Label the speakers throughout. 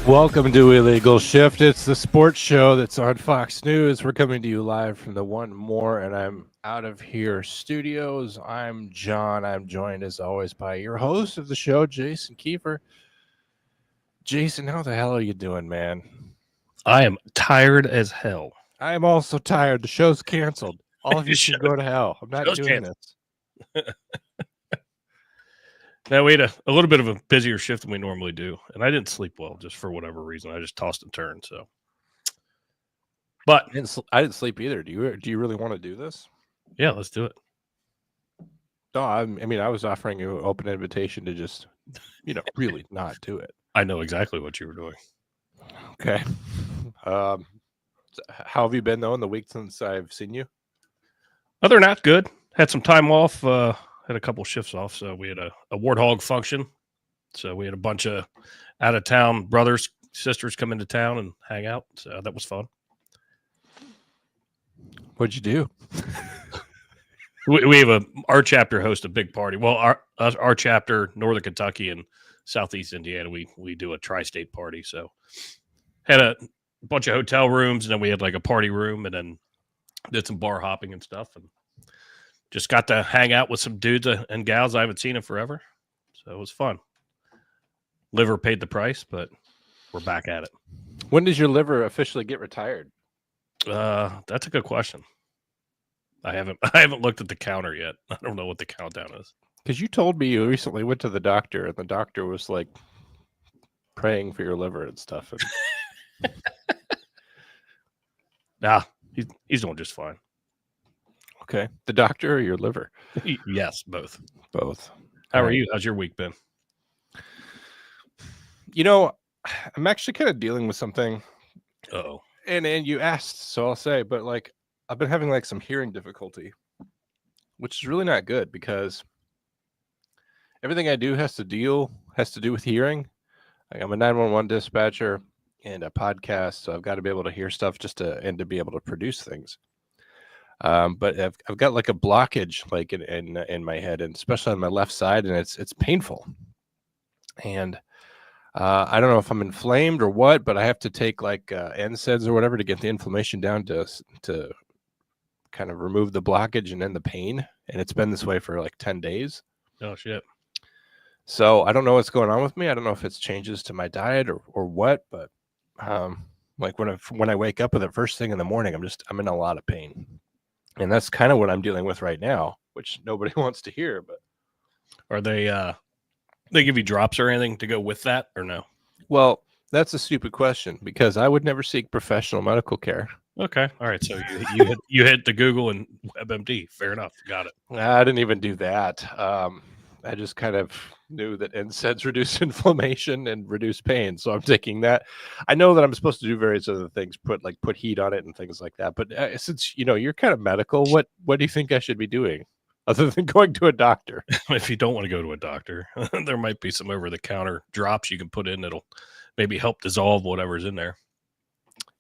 Speaker 1: Welcome to Illegal Shift. It's the sports show that's on Fox News. We're coming to you live from the One More, and I'm out of here studios. I'm John. I'm joined as always by your host of the show, Jason Kiefer. Jason, how the hell are you doing, man?
Speaker 2: I am tired as hell.
Speaker 1: I am also tired. The show's canceled. All of you should go to hell. I'm not doing this.
Speaker 2: Now we had a little bit of a busier shift than we normally do, and I didn't sleep well just for whatever reason. I just tossed and turned. So, but
Speaker 1: I didn't sleep either. Do you really want to do this?
Speaker 2: Yeah, let's do it.
Speaker 1: No, I mean, I was offering you an open invitation to just, really not do it.
Speaker 2: I know exactly what you were doing.
Speaker 1: Okay. How have you been though in the week since I've seen you?
Speaker 2: Other than that, good. Had some time off. Had a couple shifts off, so we had a warthog function. So we had a bunch of out of town brothers, sisters come into town and hang out. So that was fun.
Speaker 1: What'd you do?
Speaker 2: We have our chapter hosts a big party. Well, our chapter, Northern Kentucky and Southeast Indiana, we do a tri-state party. So had a bunch of hotel rooms, and then we had like a party room, and then did some bar hopping and stuff, and just got to hang out with some dudes and gals I haven't seen in forever. So it was fun. Liver paid the price, but we're back at it.
Speaker 1: When does your liver officially get retired?
Speaker 2: That's a good question. I haven't looked at the counter yet. I don't know what the countdown is.
Speaker 1: Because you told me you recently went to the doctor, and the doctor was like praying for your liver and stuff.
Speaker 2: Nah, he's doing just fine.
Speaker 1: Okay. The doctor or your liver?
Speaker 2: Yes, both.
Speaker 1: Both.
Speaker 2: How are you? How's your week been?
Speaker 1: I'm actually kind of dealing with something.
Speaker 2: Uh-oh.
Speaker 1: And you asked, so I'll say, but like I've been having like some hearing difficulty, which is really not good because everything I do has to do with hearing. Like I'm a 911 dispatcher and a podcast, so I've got to be able to hear stuff and to be able to produce things. But I've got like a blockage like in my head, and especially on my left side, and it's painful. And I don't know if I'm inflamed or what, but I have to take like NSAIDs or whatever to get the inflammation down to kind of remove the blockage and end the pain. And it's been this way for like 10 days.
Speaker 2: Oh shit.
Speaker 1: So I don't know what's going on with me. I don't know if it's changes to my diet or what, but like when I wake up with it first thing in the morning, I'm in a lot of pain. And that's kind of what I'm dealing with right now, which nobody wants to hear. But
Speaker 2: are they give you drops or anything to go with that or no?
Speaker 1: Well, that's a stupid question because I would never seek professional medical care.
Speaker 2: Okay. All right. So you hit the Google and WebMD. Fair enough. Got it.
Speaker 1: I didn't even do that. I just kind of knew that NSAIDs reduce inflammation and reduce pain. So I'm taking that. I know that I'm supposed to do various other things, put heat on it and things like that. But since, you're kind of medical, what do you think I should be doing other than going to a doctor?
Speaker 2: If you don't want to go to a doctor, there might be some over-the-counter drops you can put in that'll maybe help dissolve whatever's in there.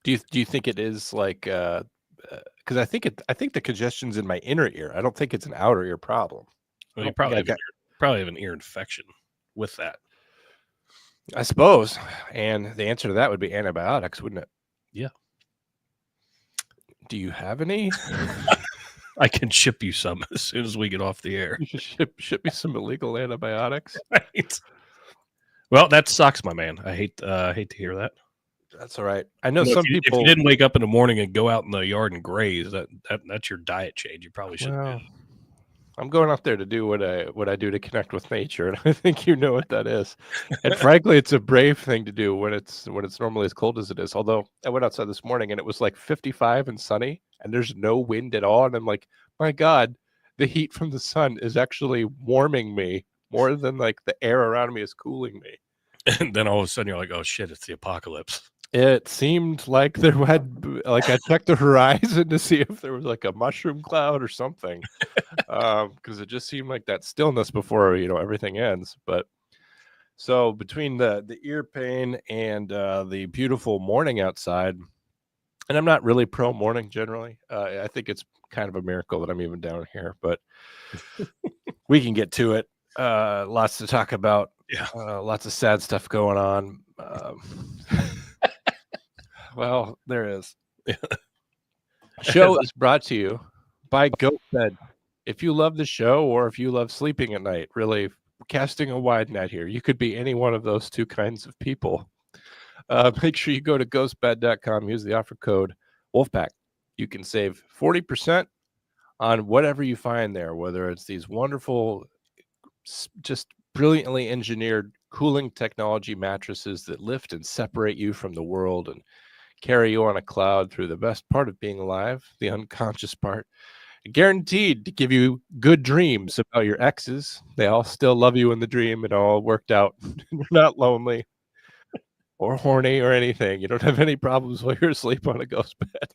Speaker 1: Do you think it is like because I think the congestion's in my inner ear. I don't think it's an outer ear problem.
Speaker 2: Well, you probably have an ear infection with that,
Speaker 1: I suppose. And the answer to that would be antibiotics, wouldn't it?
Speaker 2: Yeah.
Speaker 1: Do you have any?
Speaker 2: I can ship you some as soon as we get off the air.
Speaker 1: You should ship me some illegal antibiotics.
Speaker 2: Right. Well, that sucks, my man. I hate to hear that.
Speaker 1: That's all right. I know some people.
Speaker 2: If you didn't wake up in the morning and go out in the yard and graze, that's your diet change. You probably shouldn't.
Speaker 1: Well, I'm going out there to do what I do to connect with nature, and I think you know what that is. And frankly, it's a brave thing to do when it's normally as cold as it is. Although I went outside this morning and it was like 55 and sunny, and there's no wind at all, and I'm like, my God, the heat from the sun is actually warming me more than like the air around me is cooling me.
Speaker 2: And then all of a sudden you're like, oh shit, it's the apocalypse.
Speaker 1: It seemed like there had, like, I checked the horizon to see if there was like a mushroom cloud or something, because it just seemed like that stillness before everything ends. But so between the ear pain and the beautiful morning outside, and I'm not really pro morning generally. I think it's kind of a miracle that I'm even down here, but we can get to it. Lots to talk about.
Speaker 2: Yeah.
Speaker 1: Lots of sad stuff going on. Well, there is. Show is brought to you by GoBed. If you love the show or if you love sleeping at night, really casting a wide net here, you could be any one of those two kinds of people. Make sure you go to ghostbed.com, use the offer code Wolfpack. You can save 40% on whatever you find there, whether it's these wonderful, just brilliantly engineered cooling technology mattresses that lift and separate you from the world and carry you on a cloud through the best part of being alive, the unconscious part. Guaranteed to give you good dreams about your exes. They all still love you in the dream. It all worked out. You're not lonely or horny or anything. You don't have any problems while you're asleep on a ghost bed.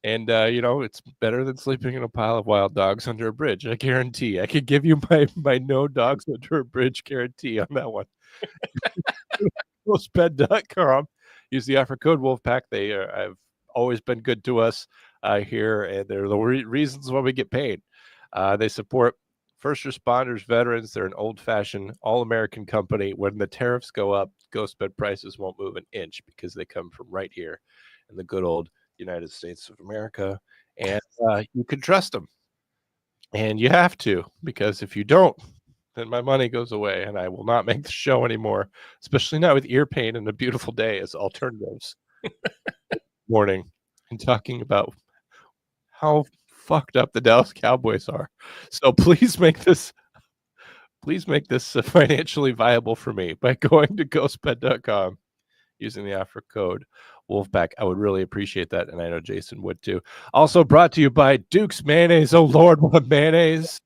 Speaker 1: And it's better than sleeping in a pile of wild dogs under a bridge. I guarantee. I could give you my no dogs under a bridge guarantee on that one. Ghostbed.com. Use the offer code Wolfpack. They have always been good to us here, and they're the reasons why we get paid. They support first responders, veterans. They're an old-fashioned, all-American company. When the tariffs go up, ghost bed prices won't move an inch because they come from right here in the good old United States of America, and you can trust them. And you have to, because if you don't, then my money goes away and I will not make the show anymore, especially not with ear pain and a beautiful day as alternatives. Morning and talking about how fucked up the Dallas Cowboys are. So please make this financially viable for me by going to ghostbed.com using the offer code Wolfpack. I would really appreciate that, and I know Jason would too. Also brought to you by Duke's Mayonnaise. Oh Lord, what a mayonnaise!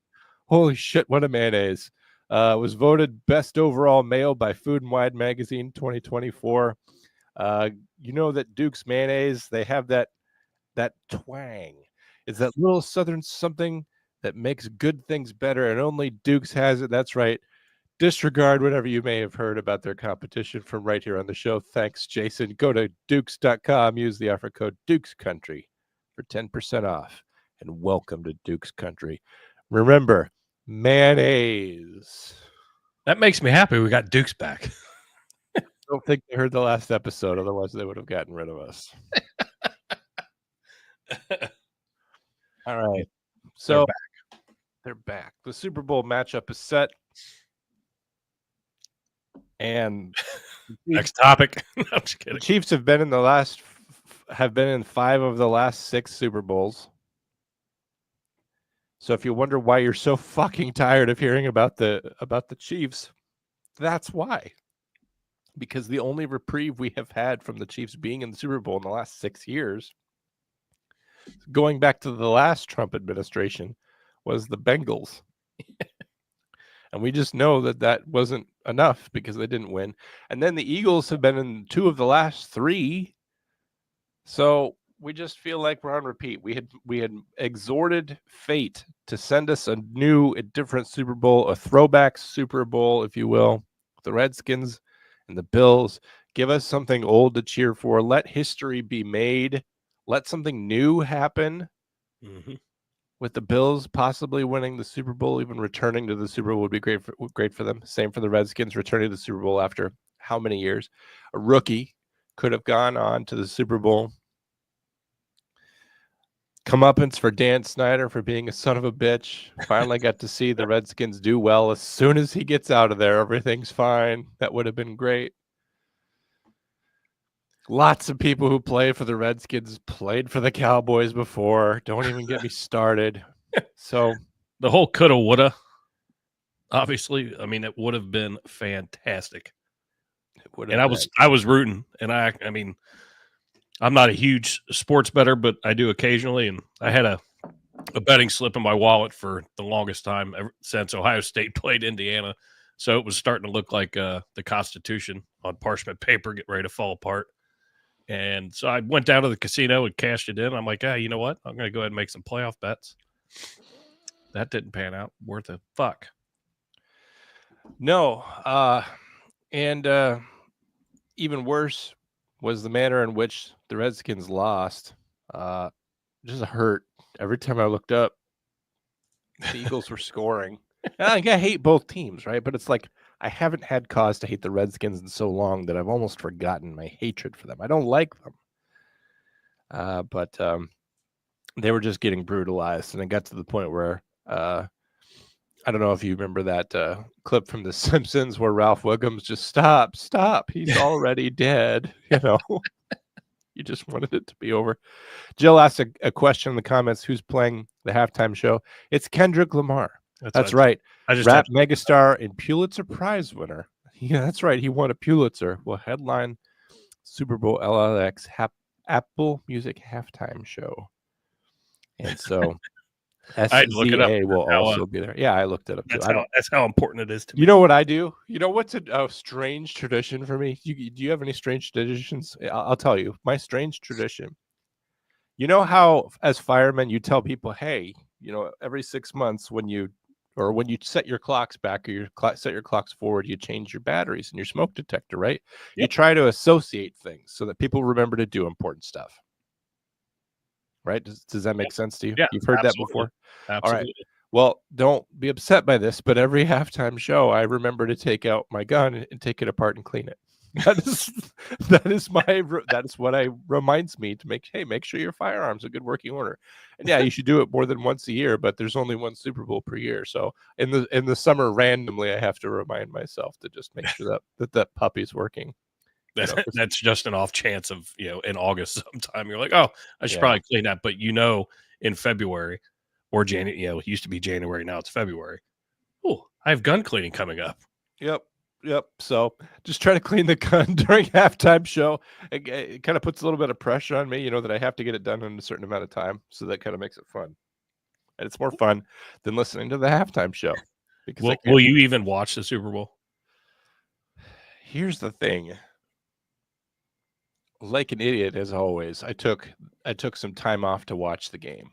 Speaker 1: Holy shit, what a mayonnaise! Was voted best overall mayo by Food and Wine magazine 2024. You know that Duke's mayonnaise, they have that twang. It's that little southern something that makes good things better, and only Duke's has it. That's right. Disregard whatever you may have heard about their competition from right here on the show. Thanks, Jason. Go to dukes.com. Use the offer code Dukes Country for 10% off. And welcome to Dukes Country. Remember, mayonnaise.
Speaker 2: That makes me happy we got Dukes back.
Speaker 1: I don't think they heard the last episode. Otherwise, they would have gotten rid of us. All right. So they're back. The Super Bowl matchup is set. And
Speaker 2: next topic. No, I'm just kidding.
Speaker 1: The Chiefs have been in in 5 of the last 6 Super Bowls. So if you wonder why you're so fucking tired of hearing about the Chiefs, that's why. Because the only reprieve we have had from the Chiefs being in the Super Bowl in the last 6 years, going back to the last Trump administration, was the Bengals. And we just know that wasn't enough because they didn't win. And then the Eagles have been in 2 of the last 3. So we just feel like we're on repeat. We had exhorted fate to send us a different Super Bowl, a throwback Super Bowl, if you will. The Redskins and the Bills. Give us something old to cheer for. Let history be made. Let something new happen.
Speaker 2: Mm-hmm.
Speaker 1: With the Bills possibly winning the Super Bowl, even returning to the Super Bowl would be great for them. Same for the Redskins, returning to the Super Bowl after how many years? A rookie could have gone on to the Super Bowl. Comeuppance for Dan Snyder for being a son of a bitch. Finally got to see the Redskins do well. As soon as he gets out of there, everything's fine. That would have been great. Lots of people who play for the Redskins played for the Cowboys before. Don't even get me started. So
Speaker 2: the whole coulda, woulda, obviously, I mean, it would have been fantastic. And I was rooting, and I mean, I'm not a huge sports bettor, but I do occasionally, and I had a betting slip in my wallet for the longest time ever since Ohio State played Indiana. So it was starting to look like the Constitution on parchment paper, getting ready to fall apart. And so I went down to the casino and cashed it in. I'm like, you know what? I'm going to go ahead and make some playoff bets. That didn't pan out. Worth a fuck.
Speaker 1: No. And even worse was the manner in which the Redskins lost. Just hurt. Every time I looked up, the Eagles were scoring. I hate both teams, right? But it's like I haven't had cause to hate the Redskins in so long that I've almost forgotten my hatred for them. I don't like them. But they were just getting brutalized, and it got to the point where I don't know if you remember that clip from The Simpsons where Ralph Wiggum's just stop, he's already dead. You just wanted it to be over. Jill asked a question in the comments: who's playing the halftime show? It's Kendrick Lamar. That's right.
Speaker 2: I just
Speaker 1: Rap megastar and Pulitzer Prize winner. Yeah, that's right. He won a Pulitzer. Will headline Super Bowl LIX Apple Music halftime show. And so SZA will also be there. Yeah, I looked it up too.
Speaker 2: That's how important it is to me.
Speaker 1: You know what I do? You know what's a strange tradition for me? Do you have any strange traditions? I'll tell you. My strange tradition. You know how as firemen you tell people, hey, every 6 months when you set your clocks back or set your clocks forward, you change your batteries in your smoke detector, right? Yep. You try to associate things so that people remember to do important stuff. Right? Does that make sense to you?
Speaker 2: Yeah,
Speaker 1: you've heard that before.
Speaker 2: Absolutely.
Speaker 1: All right. Well, don't be upset by this, but every halftime show, I remember to take out my gun and take it apart and clean it. That is what I reminds me to make sure your firearms are good working order. And yeah, you should do it more than once a year, but there's only one Super Bowl per year. So in the summer, randomly, I have to remind myself to just make sure that puppy's working.
Speaker 2: That's just an off chance of, in August sometime you're like, oh, I should probably clean that. But in February or January, it used to be January. Now it's February. Oh, I have gun cleaning coming up.
Speaker 1: Yep. So just try to clean the gun during halftime show. It kind of puts a little bit of pressure on me, that I have to get it done in a certain amount of time. So that kind of makes it fun. And it's more fun than listening to the halftime show.
Speaker 2: Because will you even watch the Super Bowl?
Speaker 1: Here's the thing. Like an idiot, as always, I took some time off to watch the game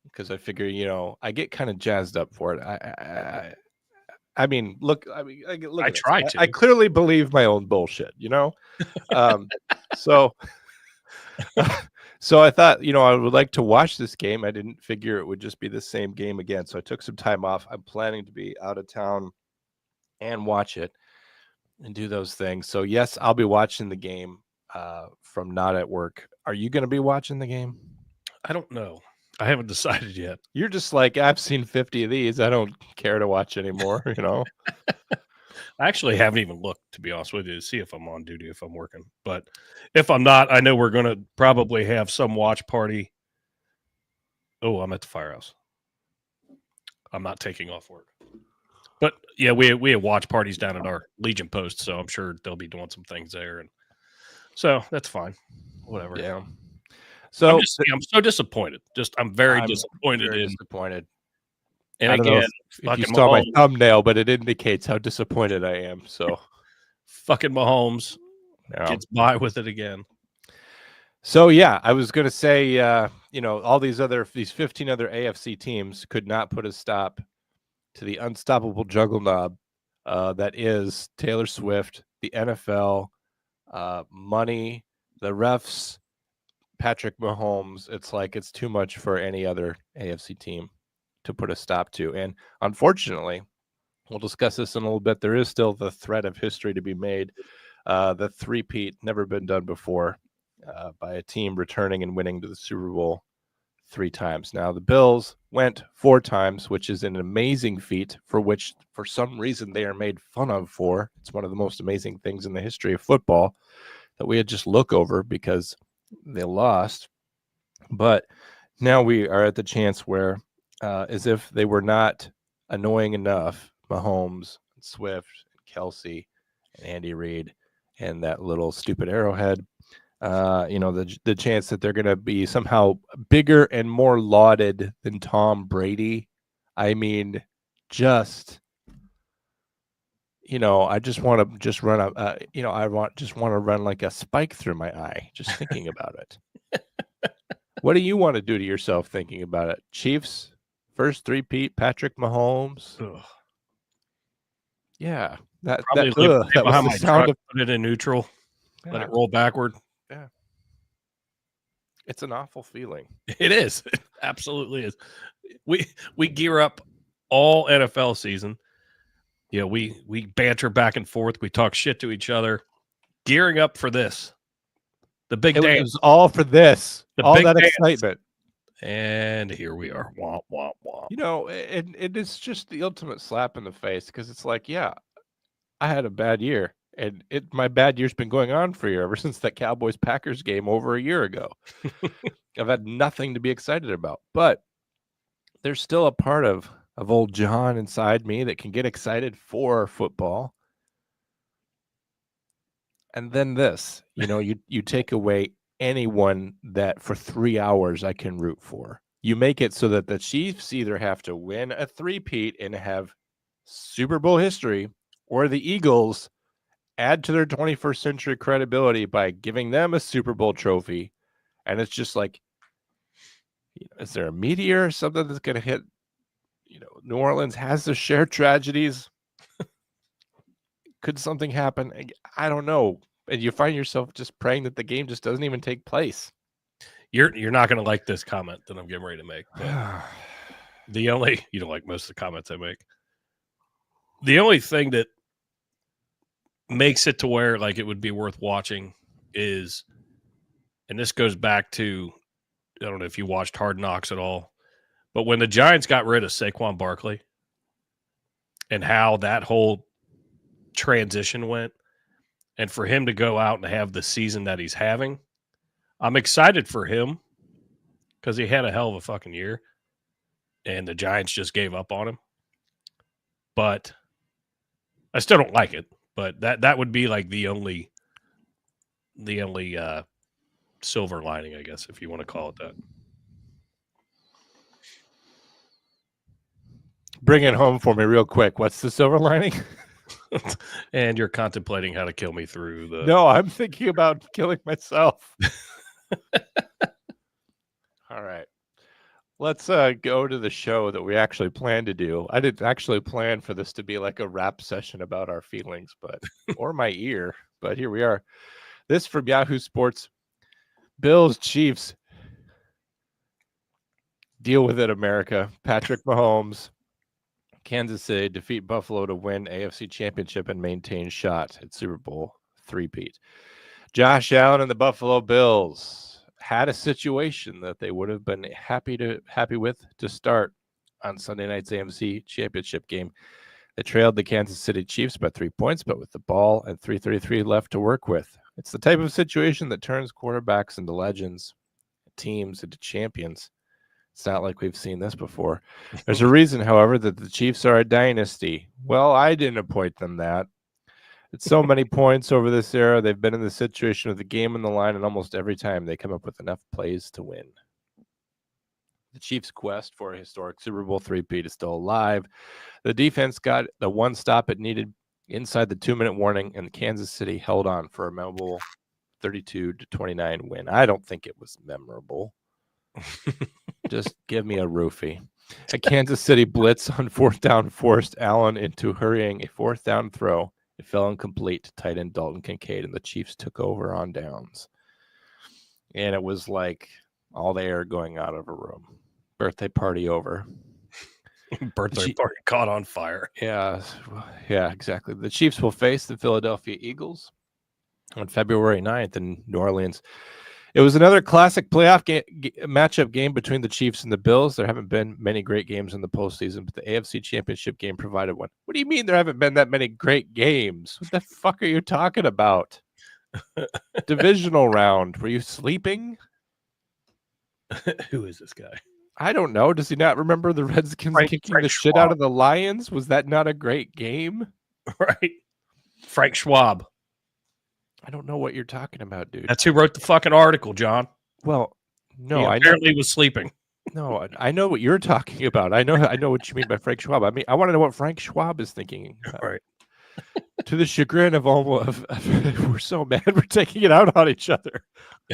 Speaker 1: because I figure, I get kind of jazzed up for it. I mean, look.
Speaker 2: I try to.
Speaker 1: I clearly believe my own bullshit, So I thought, I would like to watch this game. I didn't figure it would just be the same game again, so I took some time off. I'm planning to be out of town and watch it and do those things. So yes, I'll be watching the game from not at work. Are you going to be watching the game?
Speaker 2: I don't know. I haven't decided yet.
Speaker 1: You're just like, I've seen 50 of these. I don't care to watch anymore,
Speaker 2: I actually haven't even looked, to be honest with you, to see if I'm on duty, if I'm working. But if I'm not, I know we're going to probably have some watch party. Oh, I'm at the firehouse. I'm not taking off work. But yeah, we have watch parties down at our Legion post, so I'm sure they'll be doing some things there, and so that's fine. Whatever.
Speaker 1: Yeah. So
Speaker 2: I'm so disappointed. I'm very disappointed.
Speaker 1: Disappointed.
Speaker 2: And again,
Speaker 1: if you saw my thumbnail, but it indicates how disappointed I am. So
Speaker 2: fucking Mahomes gets by with it again.
Speaker 1: So yeah, I was going to say, all these 15 other AFC teams could not put a stop to the unstoppable juggernaut that is Taylor Swift, the NFL, money, the refs, Patrick Mahomes. It's too much for any other AFC team to put a stop to. And unfortunately, we'll discuss this in a little bit. There is still the threat of history to be made. The three-peat, never been done before, by a team returning and winning to the Super Bowl 3 times. Now, the Bills went 4 times, which is an amazing feat for which, for some reason, they are made fun of for. It's one of the most amazing things in the history of football that we had just look over because they lost. But now we are at the chance where, as if they were not annoying enough, Mahomes, Swift, Kelsey, and Andy Reid, and that little stupid arrowhead, the chance that they're going to be somehow bigger and more lauded than Tom Brady. I mean, I just want to run to run like a spike through my eye just thinking about it. What do you want to do to yourself thinking about it? Chiefs, first three-peat, Patrick Mahomes.
Speaker 2: Ugh.
Speaker 1: Yeah,
Speaker 2: that
Speaker 1: was the sound of
Speaker 2: put it in neutral, let it roll backward.
Speaker 1: Yeah, it's an awful feeling.
Speaker 2: It is. It absolutely is. We gear up all NFL season. Yeah, we banter back and forth. We talk shit to each other, gearing up for this, the big
Speaker 1: It
Speaker 2: dance,
Speaker 1: was all for this,
Speaker 2: the
Speaker 1: all
Speaker 2: big
Speaker 1: that
Speaker 2: dance.
Speaker 1: excitement.
Speaker 2: And here we are. Womp, womp, womp.
Speaker 1: You know, it is just the ultimate slap in the face because it's like, yeah, I had a bad year, and my bad year's been going on for a year ever since that Cowboys Packers game over a year ago. I've had nothing to be excited about, but there's still a part of old John inside me that can get excited for football. And then this, you know, you take away anyone that for 3 hours I can root for. You make it so that the Chiefs either have to win a three-peat and have Super Bowl history, or the Eagles add to their 21st century credibility by giving them a Super Bowl trophy. And it's just like, is there a meteor or something that's going to hit? You know, New Orleans has their shared tragedies. Could something happen? I don't know. And you find yourself just praying that the game just doesn't even take place.
Speaker 2: You're not going to like this comment that I'm getting ready to make. But you don't like most of the comments I make. The only thing that makes it to where like it would be worth watching is, and this goes back to, I don't know if you watched Hard Knocks at all, but when the Giants got rid of Saquon Barkley and how that whole transition went, and for him to go out and have the season that he's having, I'm excited for him because he had a hell of a fucking year and the Giants just gave up on him. But I still don't like it, but that would be like the only silver lining, I guess, if you want to call it that.
Speaker 1: Bring it home for me real quick. What's the silver lining?
Speaker 2: And you're contemplating how to kill me through the...
Speaker 1: No, I'm thinking about killing myself. All right. Let's go to the show that we actually planned to do. I didn't actually plan for this to be like a rap session about our feelings, but or my ear, but here we are. This from Yahoo Sports. Bills, Chiefs. Deal with it, America. Patrick Mahomes. Kansas City defeat Buffalo to win AFC Championship and maintain shot at Super Bowl three-peat. Josh Allen and the Buffalo Bills had a situation that they would have been happy with to start on Sunday night's AFC Championship game. They trailed the Kansas City Chiefs by 3 points, but with the ball and 3:33 left to work with. It's the type of situation that turns quarterbacks into legends, teams into champions. It's not like we've seen this before. There's a reason, however, that the Chiefs are a dynasty. Well, I didn't appoint them that. It's so many points over this era. They've been in the situation with the game on the line, and almost every time they come up with enough plays to win. The Chiefs' quest for a historic Super Bowl three-peat is still alive. The defense got the one stop it needed inside the 2-minute warning, and Kansas City held on for a memorable 32-29 win. I don't think it was memorable. Just give me a roofie. A Kansas City blitz on fourth down forced Allen into hurrying a fourth down throw. It fell incomplete to tight end Dalton Kincaid, and the Chiefs took over on downs. And it was like all the air going out of a room. Birthday party over.
Speaker 2: Birthday party caught on fire.
Speaker 1: Yeah, exactly. The Chiefs will face the Philadelphia Eagles on February 9th in New Orleans. It was another classic playoff matchup game between the Chiefs and the Bills. There haven't been many great games in the postseason, but the AFC Championship game provided one. What do you mean there haven't been that many great games? What the fuck are you talking about? Divisional round. Were you sleeping?
Speaker 2: Who is this guy?
Speaker 1: I don't know. Does he not remember the Redskins kicking the shit out of the Lions? Was that not a great game?
Speaker 2: Right. Frank Schwab.
Speaker 1: I don't know what you're talking about, dude.
Speaker 2: That's who wrote the fucking article, John.
Speaker 1: Well, no,
Speaker 2: he apparently was sleeping.
Speaker 1: No, I know what you're talking about. I know what you mean by Frank Schwab. I mean, I want to know what Frank Schwab is thinking.
Speaker 2: Right.
Speaker 1: To the chagrin of all we're so mad we're taking it out on each other.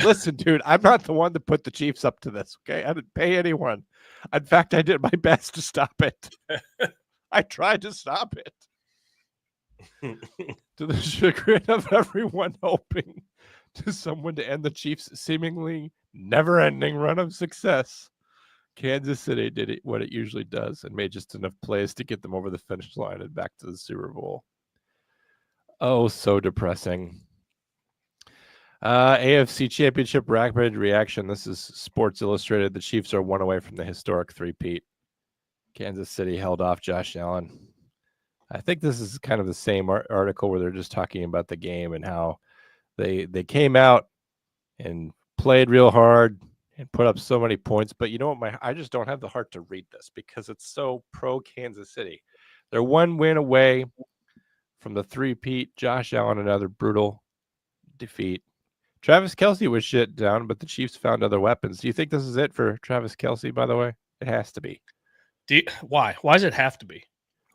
Speaker 1: Listen, dude, I'm not the one that put the Chiefs up to this, okay? I didn't pay anyone. In fact, I did my best to stop it. I tried to stop it. To the chagrin of everyone hoping to someone to end the Chiefs' seemingly never-ending run of success. Kansas City did what it usually does and made just enough plays to get them over the finish line and back to the Super Bowl. Oh, so depressing. AFC Championship rapid reaction. This is Sports Illustrated. The Chiefs are one away from the historic three-peat. Kansas City held off Josh Allen. I think this is kind of the same article where they're just talking about the game and how they came out and played real hard and put up so many points. But you know what? I just don't have the heart to read this because it's so pro Kansas City. They're one win away from the three-peat. Josh Allen, another brutal defeat. Travis Kelce was shit down, but the Chiefs found other weapons. Do you think this is it for Travis Kelce, by the way? It has to be.
Speaker 2: Why? Why does it have to be?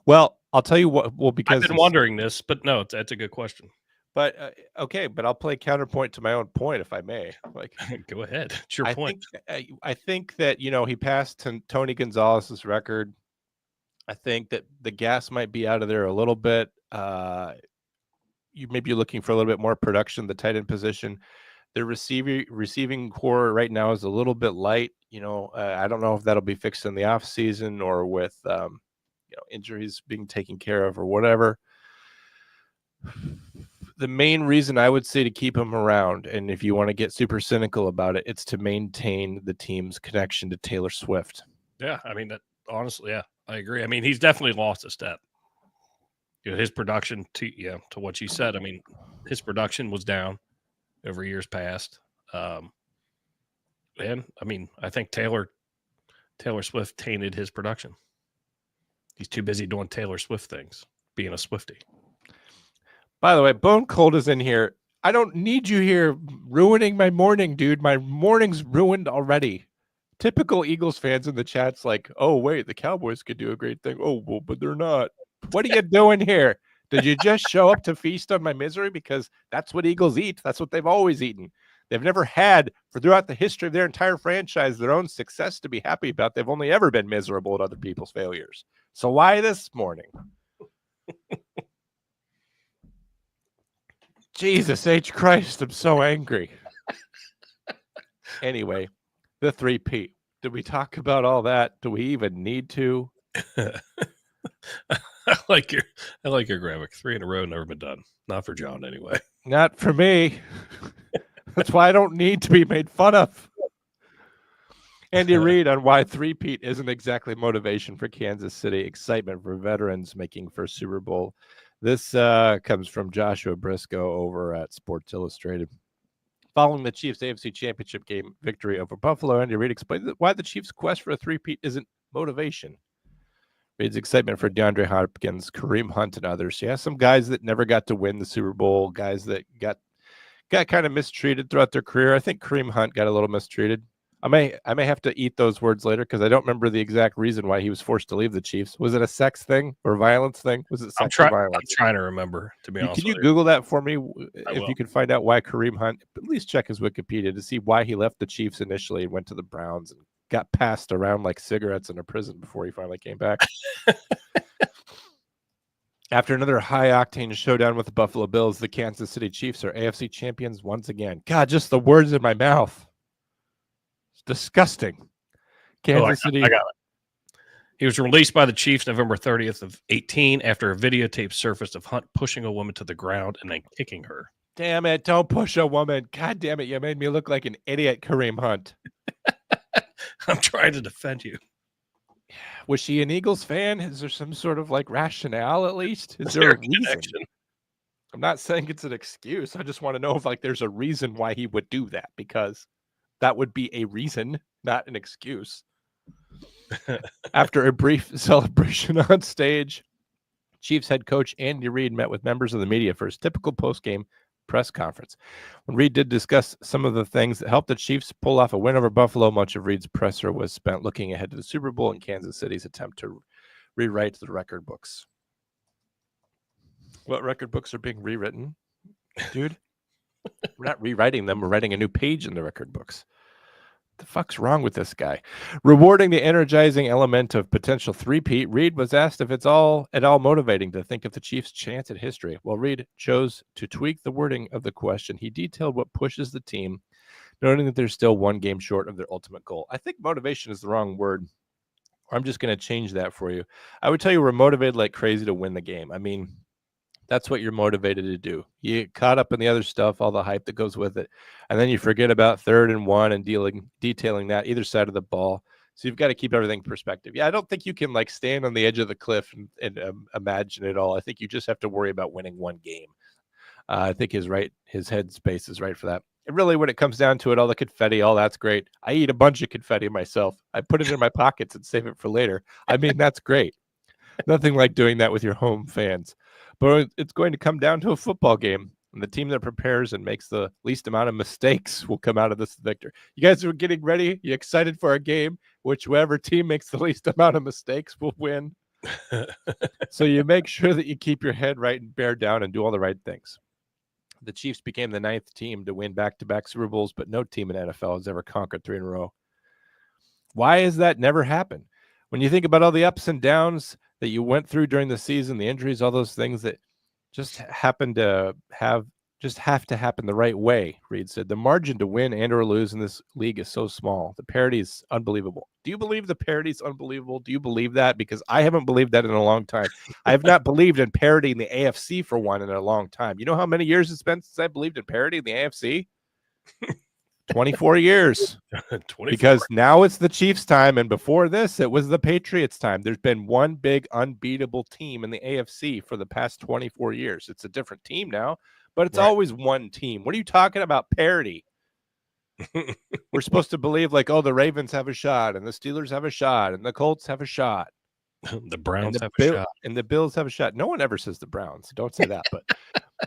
Speaker 1: Well, I'll tell you what. Well, because
Speaker 2: I've been wondering this, but no, that's a good question.
Speaker 1: But okay, but I'll play counterpoint to my own point, if I may. Like,
Speaker 2: go ahead. It's your point.
Speaker 1: I think that he passed Tony Gonzalez's record. I think that the gas might be out of there a little bit. You may be looking for a little bit more production, the tight end position. The receiving core right now is a little bit light. I don't know if that'll be fixed in the off season or with injuries being taken care of or whatever. The main reason I would say to keep him around, and if you want to get super cynical about it, it's to maintain the team's connection to Taylor Swift.
Speaker 2: Yeah, I mean, that honestly, yeah, I agree. I mean, he's definitely lost a step. His production, to what you said, I mean, his production was down over years past. And I mean, I think Taylor Swift tainted his production. He's too busy doing Taylor Swift things, being a Swiftie.
Speaker 1: By the way, Bone Cold is in here. I don't need you here ruining my morning, dude. My morning's ruined already. Typical Eagles fans in the chat's like, oh, wait, the Cowboys could do a great thing. Oh, well, but they're not. What are you doing here? Did you just show up to feast on my misery? Because that's what Eagles eat. That's what they've always eaten. They've never had, throughout the history of their entire franchise, their own success to be happy about. They've only ever been miserable at other people's failures. So why this morning? Jesus H. Christ, I'm so angry. Anyway, the 3P. Did we talk about all that? Do we even need to?
Speaker 2: I like your graphic. 3 in a row, never been done. Not for John, anyway.
Speaker 1: Not for me. That's why I don't need to be made fun of. Andy Reid on why 3-peat isn't exactly motivation for Kansas City. Excitement for veterans making first Super Bowl. This comes from Joshua Briscoe over at Sports Illustrated. Following the Chiefs' AFC Championship game victory over Buffalo, Andy Reid explained why the Chiefs' quest for a 3-peat isn't motivation. Reid's excitement for DeAndre Hopkins, Kareem Hunt, and others. Yeah, some guys that never got to win the Super Bowl, guys that got kind of mistreated throughout their career. I think Kareem Hunt got a little mistreated. I may have to eat those words later because I don't remember the exact reason why he was forced to leave the Chiefs. Was it a sex thing or violence thing? Was it sex or violence?
Speaker 2: I'm trying to remember, to be honest.
Speaker 1: Can you Google that for me if you can find out why Kareem Hunt, at least check his Wikipedia to see why he left the Chiefs initially and went to the Browns and got passed around like cigarettes in a prison before he finally came back. After another high-octane showdown with the Buffalo Bills, the Kansas City Chiefs are AFC champions once again. God, just the words in my mouth. It's disgusting. Kansas City.
Speaker 2: I got it. He was released by the Chiefs November 30th of 2018 after a videotape surfaced of Hunt pushing a woman to the ground and then kicking her.
Speaker 1: Damn it, don't push a woman. God damn it, you made me look like an idiot, Kareem Hunt.
Speaker 2: I'm trying to defend you.
Speaker 1: Was she an Eagles fan? Is there some sort of like rationale at least? Is there a reason? Connection? I'm not saying it's an excuse. I just want to know if like there's a reason why he would do that, because that would be a reason, not an excuse. After a brief celebration on stage, Chiefs head coach Andy Reid met with members of the media for his typical post-game press conference. When Reid did discuss some of the things that helped the Chiefs pull off a win over Buffalo, much of Reid's presser was spent looking ahead to the Super Bowl and Kansas City's attempt to rewrite the record books. What record books are being rewritten, dude? We're not rewriting them. We're writing a new page in the record books. What the fuck's wrong with this guy? Rewarding the energizing element of potential three-peat, Reid was asked if it's at all motivating to think of the Chiefs' chance at history. While Reid chose to tweak the wording of the question, he detailed what pushes the team noting that they're still one game short of their ultimate goal. I think motivation is the wrong word. I'm just going to change that for you. I would tell you we're motivated like crazy to win the game. I mean, that's what you're motivated to do. You get caught up in the other stuff, all the hype that goes with it, and then you forget about 3rd and 1 and detailing that either side of the ball. So you've got to keep everything in perspective. Yeah, I don't think you can like stand on the edge of the cliff and imagine it all. I think you just have to worry about winning one game. I think his headspace is right for that. And really, when it comes down to it, all the confetti, all that's great. I eat a bunch of confetti myself. I put it in my pockets and save it for later. I mean, that's great. Nothing like doing that with your home fans. But it's going to come down to a football game. And the team that prepares and makes the least amount of mistakes will come out of this victor. You guys are getting ready? You excited for a game? Whichever team makes the least amount of mistakes will win. So you make sure that you keep your head right and bear down and do all the right things. The Chiefs became the 9th team to win back-to-back Super Bowls, but no team in NFL has ever conquered 3 in a row. Why has that never happened? When you think about all the ups and downs that you went through during the season, the injuries, all those things that just have to happen the right way, Reed said. The margin to win and or lose in this league is so small. The parity is unbelievable. Do you believe the parity is unbelievable? Do you believe that? Because I haven't believed that in a long time. I have not believed in parity in the AFC for one in a long time. You know how many years it's been since I believed in parity in the AFC? 24 years.
Speaker 2: 24.
Speaker 1: Because now it's the Chiefs' time, and before this, it was the Patriots' time. There's been one big unbeatable team in the AFC for the past 24 years. It's a different team now, but it's always one team. What are you talking about parity? We're supposed to believe like, oh, the Ravens have a shot, and the Steelers have a shot, and the Colts have a shot.
Speaker 2: The Browns have
Speaker 1: a
Speaker 2: shot.
Speaker 1: And the Bills have a shot. No one ever says the Browns. Don't say that.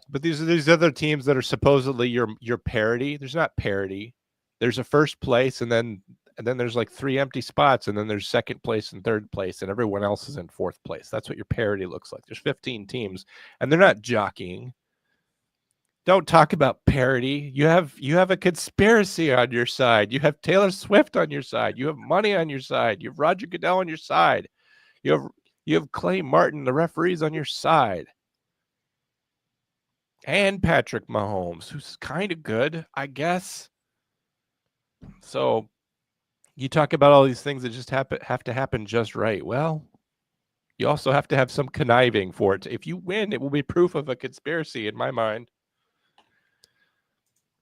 Speaker 1: But these are these other teams that are supposedly your parity. There's not parity. There's a first place, and then there's like 3 empty spots, and then there's second place and third place, and everyone else is in fourth place. That's what your parity looks like. There's 15 teams, and they're not jockeying. Don't talk about parity. You have a conspiracy on your side. You have Taylor Swift on your side. You have money on your side. You have Roger Goodell on your side. You have Clay Martin, the referees, on your side. And Patrick Mahomes, who's kind of good, I guess. So you talk about all these things that just have to happen just right. Well, you also have to have some conniving for it. If you win, it will be proof of a conspiracy in my mind.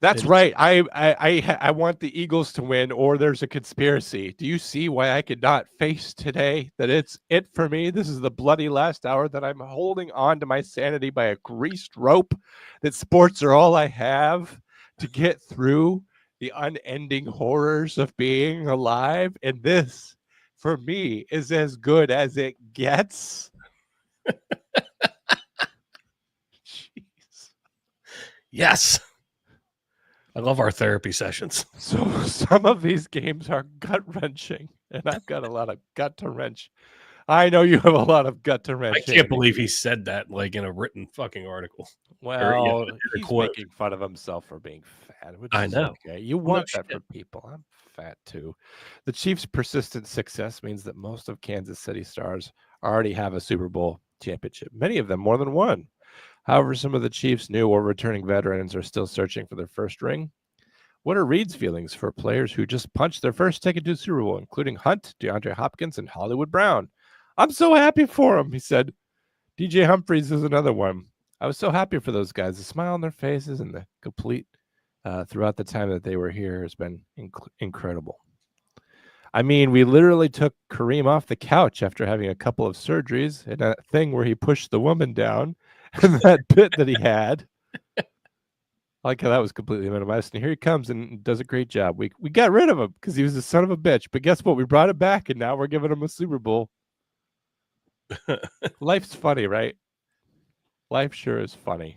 Speaker 1: That's right. I want the Eagles to win, or there's a conspiracy. Do you see why I could not face today? That it's it for me. This is the bloody last hour that I'm holding on to my sanity by a greased rope. That sports are all I have to get through the unending horrors of being alive. And this, for me, is as good as it gets. Jeez.
Speaker 2: Yes. I love our therapy sessions.
Speaker 1: So some of these games are gut-wrenching, and I've got a lot of gut to wrench. I know you have a lot of gut to wrench.
Speaker 2: I can't believe he said that like in a written fucking article.
Speaker 1: Well, he's making fun of himself for being fat.
Speaker 2: I know.
Speaker 1: Okay. You want that for people. I'm fat too. The Chiefs' persistent success means that most of Kansas City stars already have a Super Bowl championship, many of them more than one. However, some of the Chiefs' new or returning veterans are still searching for their first ring. What are Reed's feelings for players who just punched their first ticket to the Super Bowl, including Hunt, DeAndre Hopkins, and Hollywood Brown? I'm so happy for him, he said. DJ Humphries is another one. I was so happy for those guys. The smile on their faces and the complete throughout the time that they were here has been incredible. I mean, we literally took Kareem off the couch after having a couple of surgeries and that thing where he pushed the woman down and that bit that he had. I like how that was completely minimized. And here he comes and does a great job. We got rid of him because he was a son of a bitch. But guess what? We brought it back, and now we're giving him a Super Bowl. Life's funny, right? Life sure is funny.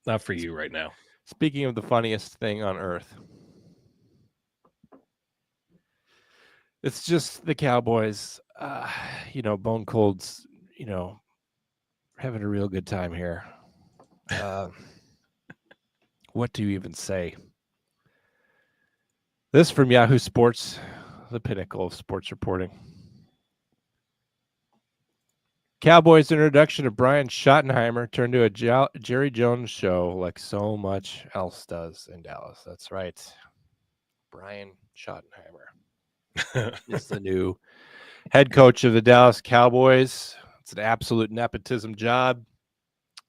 Speaker 2: Not for you right now.
Speaker 1: Speaking of the funniest thing on earth, it's just the Cowboys. Bone Cold's, having a real good time here. What do you even say? This from Yahoo Sports, the pinnacle of sports reporting. Cowboys introduction of Brian Schottenheimer turned to a Jerry Jones show like so much else does in Dallas. That's right. Brian Schottenheimer is the new head coach of the Dallas Cowboys. It's an absolute nepotism job.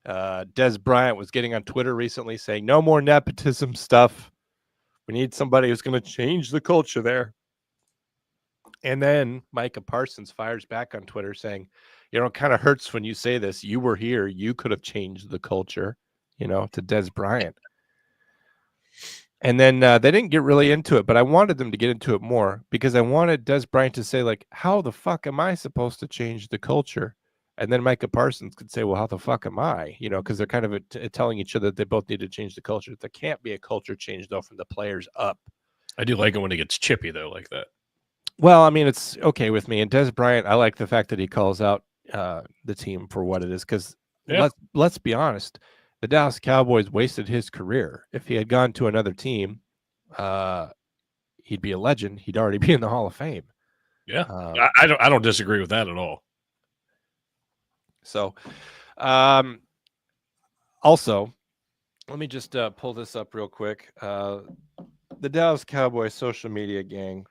Speaker 1: Des Bryant was getting on Twitter recently saying, no more nepotism stuff. We need somebody who's going to change the culture there. And then Micah Parsons fires back on Twitter saying, it kind of hurts when you say this. You were here. You could have changed the culture, to Des Bryant. And then they didn't get really into it, but I wanted them to get into it more because I wanted Des Bryant to say, like, how the fuck am I supposed to change the culture? And then Micah Parsons could say, well, how the fuck am I? Because they're kind of telling each other that they both need to change the culture. There can't be a culture change, though, from the players up.
Speaker 2: I do like it when it gets chippy, though, like that.
Speaker 1: Well, I mean, it's okay with me. And Des Bryant, I like the fact that he calls out the team for what it is because let's be honest. The Dallas Cowboys wasted his career. If he had gone to another team, he'd be a legend. He'd already be in the Hall of Fame.
Speaker 2: Yeah, I don't disagree with that at all.
Speaker 1: So, also, let me just pull this up real quick. The Dallas Cowboys social media gang,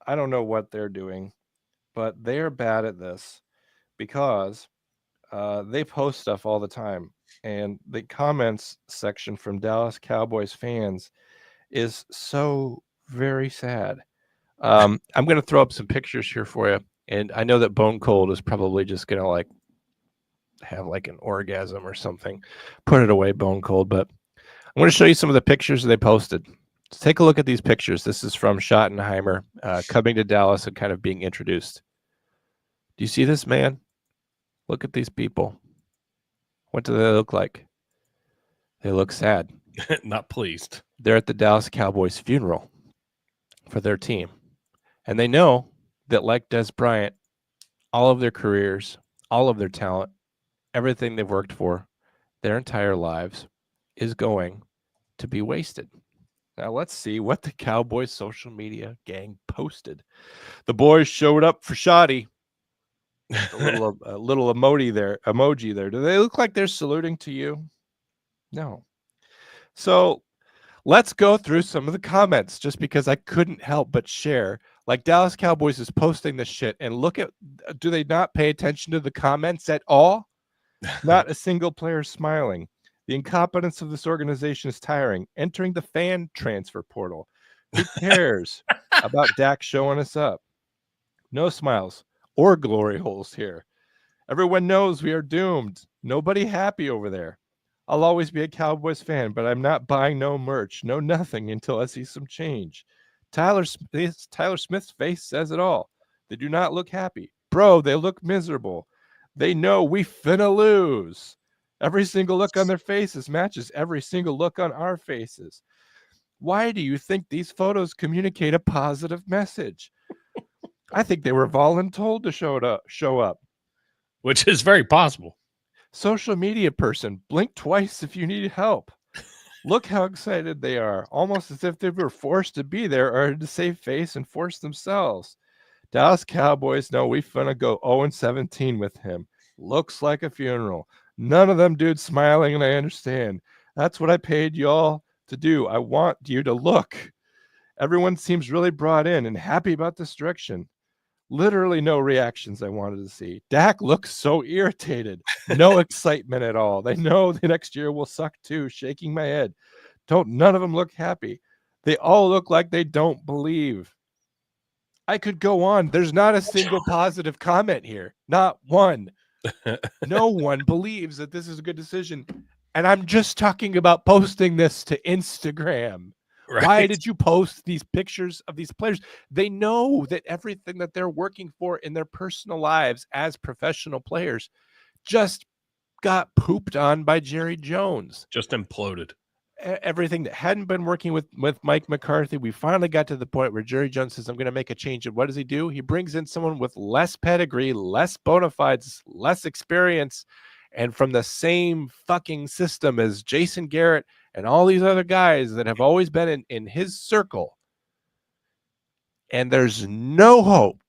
Speaker 1: I don't know what they're doing, but they're bad at this because they post stuff all the time. And the comments section from Dallas Cowboys fans is so very sad. I'm going to throw up some pictures here for you. And I know that Bone Cold is probably just going to have an orgasm or something. Put it away, Bone Cold. But I'm going to show you some of the pictures they posted. So take a look at these pictures. This is from Schottenheimer coming to Dallas and kind of being introduced. Do you see this, man? Look at these people. What do they look like? They look sad.
Speaker 2: Not pleased.
Speaker 1: They're at the Dallas Cowboys funeral for their team. And they know that, like Des Bryant, all of their careers, all of their talent, everything they've worked for their entire lives is going to be wasted. Now let's see what the Cowboys social media gang posted. The boys showed up for Shoddy. A little emoji there. Do they look like they're saluting to you? No. So let's go through some of the comments just because I couldn't help but share. Like Dallas Cowboys is posting this shit and look at, do they not pay attention to the comments at all? Not a single player smiling. The incompetence of this organization is tiring. Entering the fan transfer portal. Who cares about Dak showing us up? No smiles or glory holes here. Everyone knows we are doomed. Nobody happy over there. I'll always be a Cowboys fan, but I'm not buying no merch, no nothing until I see some change. Tyler Smith's face says it all. They do not look happy. Bro, they look miserable. They know we finna lose. Every single look on their faces matches every single look on our faces. Why do you think these photos communicate a positive message? I think they were voluntold to show up.
Speaker 2: Which is very possible.
Speaker 1: Social media person, blink twice if you need help. Look how excited they are, almost as if they were forced to be there or to save face and force themselves. Dallas Cowboys know we finna go 0-17 with him. Looks like a funeral. None of them dudes smiling, and I understand. That's what I paid y'all to do. I want you to look. Everyone seems really brought in and happy about this direction. Literally no reactions I wanted to see. Dak looks so irritated. No excitement at all. They know the next year will suck too. Shaking my head. None of them look happy. They all look like they don't believe. I could go on. There's not a single positive comment here. Not one. No one believes that this is a good decision. And I'm just talking about posting this to Instagram. Right. Why did you post these pictures of these players? They know that everything that they're working for in their personal lives as professional players just got pooped on by Jerry Jones.
Speaker 2: Just imploded.
Speaker 1: Everything that hadn't been working with Mike McCarthy, we finally got to the point where Jerry Jones says, I'm going to make a change. And what does he do? He brings in someone with less pedigree, less bona fides, less experience, and from the same fucking system as Jason Garrett and all these other guys that have always been in his circle. And there's no hope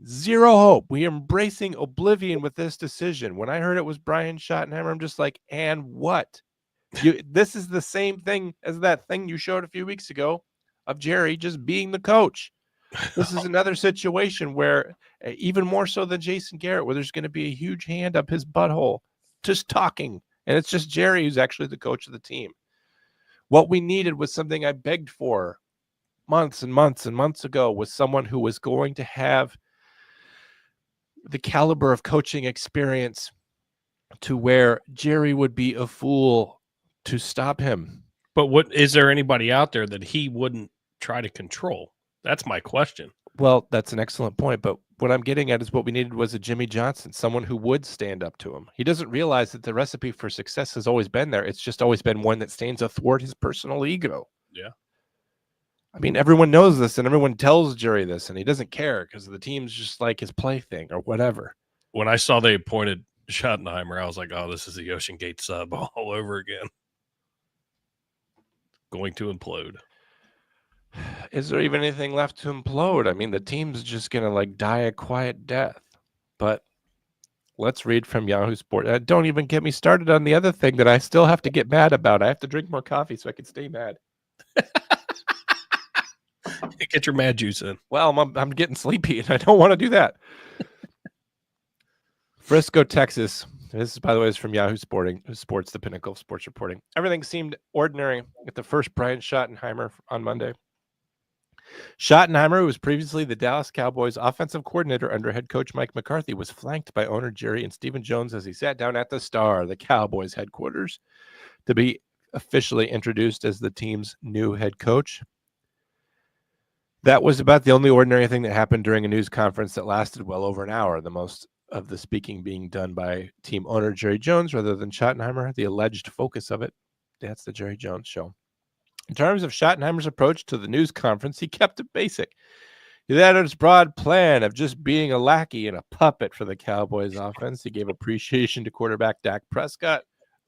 Speaker 1: Zero hope. We are embracing oblivion with this decision. When I heard it was Brian Schottenheimer, I'm just like, and what? This is the same thing as that thing you showed a few weeks ago of Jerry just being the coach. This is another situation where, even more so than Jason Garrett, where there's going to be a huge hand up his butthole, just talking. And it's just Jerry who's actually the coach of the team. What we needed was something I begged for months and months and months ago, was someone who was going to have the caliber of coaching experience to where Jerry would be a fool to stop him.
Speaker 2: But what is there anybody out there that he wouldn't try to control? That's my question.
Speaker 1: Well, that's an excellent point. But what I'm getting at is what we needed was a Jimmy Johnson, someone who would stand up to him. He doesn't realize that the recipe for success has always been there. It's just always been one that stands athwart his personal ego.
Speaker 2: Yeah.
Speaker 1: I mean, everyone knows this and everyone tells Jerry this, and he doesn't care because the team's just like his plaything or whatever.
Speaker 2: When I saw they appointed Schottenheimer, I was like, oh, this is the Ocean Gate sub all over again. Going to implode.
Speaker 1: Is there even anything left to implode? I mean, the team's just going to like die a quiet death. But let's read from Yahoo Sports. Don't even get me started on the other thing that I still have to get mad about. I have to drink more coffee so I can stay mad.
Speaker 2: Get your mad juice in.
Speaker 1: Well, I'm getting sleepy and I don't want to do that. Frisco, Texas. This, by the way, is from Yahoo Sports, the pinnacle of sports reporting. Everything seemed ordinary at the first Brian Schottenheimer on Monday. Schottenheimer, who was previously the Dallas Cowboys offensive coordinator under head coach Mike McCarthy, was flanked by owner Jerry and Stephen Jones as he sat down at the Star, the Cowboys headquarters, to be officially introduced as the team's new head coach. That was about the only ordinary thing that happened during a news conference that lasted well over an hour, the most of the speaking being done by team owner Jerry Jones rather than Schottenheimer, the alleged focus of it. That's the Jerry Jones show. In terms of Schottenheimer's approach to the news conference, he kept it basic. He had his broad plan of just being a lackey and a puppet for the Cowboys offense. He gave appreciation to quarterback Dak Prescott,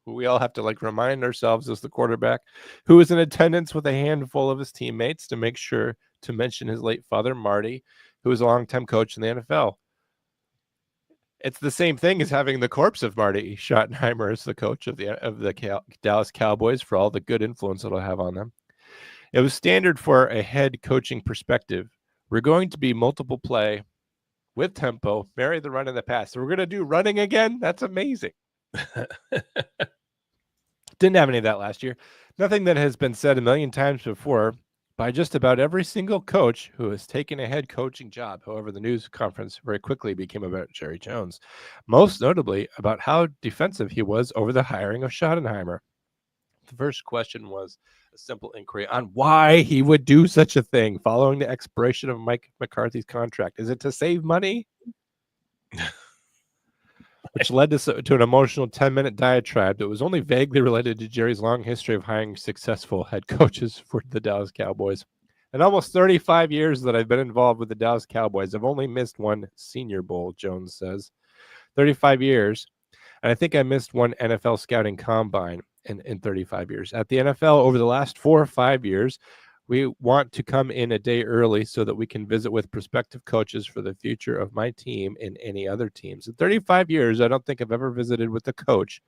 Speaker 1: who we all have to remind ourselves is the quarterback, who was in attendance with a handful of his teammates to make sure to mention his late father, Marty, who was a longtime coach in the NFL. It's the same thing as having the corpse of Marty Schottenheimer as the coach of the Dallas Cowboys for all the good influence it'll have on them. It was standard for a head coaching perspective. We're going to be multiple play with tempo, marry the run and the pass. So we're going to do running again? That's amazing. Didn't have any of that last year. Nothing that has been said a million times before by just about every single coach who has taken a head coaching job. However, the news conference very quickly became about Jerry Jones, most notably about how defensive he was over the hiring of Schottenheimer. The first question was a simple inquiry on why he would do such a thing following the expiration of Mike McCarthy's contract. Is it to save money? Which led to an emotional 10-minute diatribe that was only vaguely related to Jerry's long history of hiring successful head coaches for the Dallas Cowboys. In almost 35 years that I've been involved with the Dallas Cowboys, I've only missed one Senior Bowl, Jones says. 35 years, and I think I missed one NFL scouting combine in 35 years. At the NFL, over the last 4 or 5 years, we want to come in a day early so that we can visit with prospective coaches for the future of my team and any other teams. In 35 years, I don't think I've ever visited with a coach,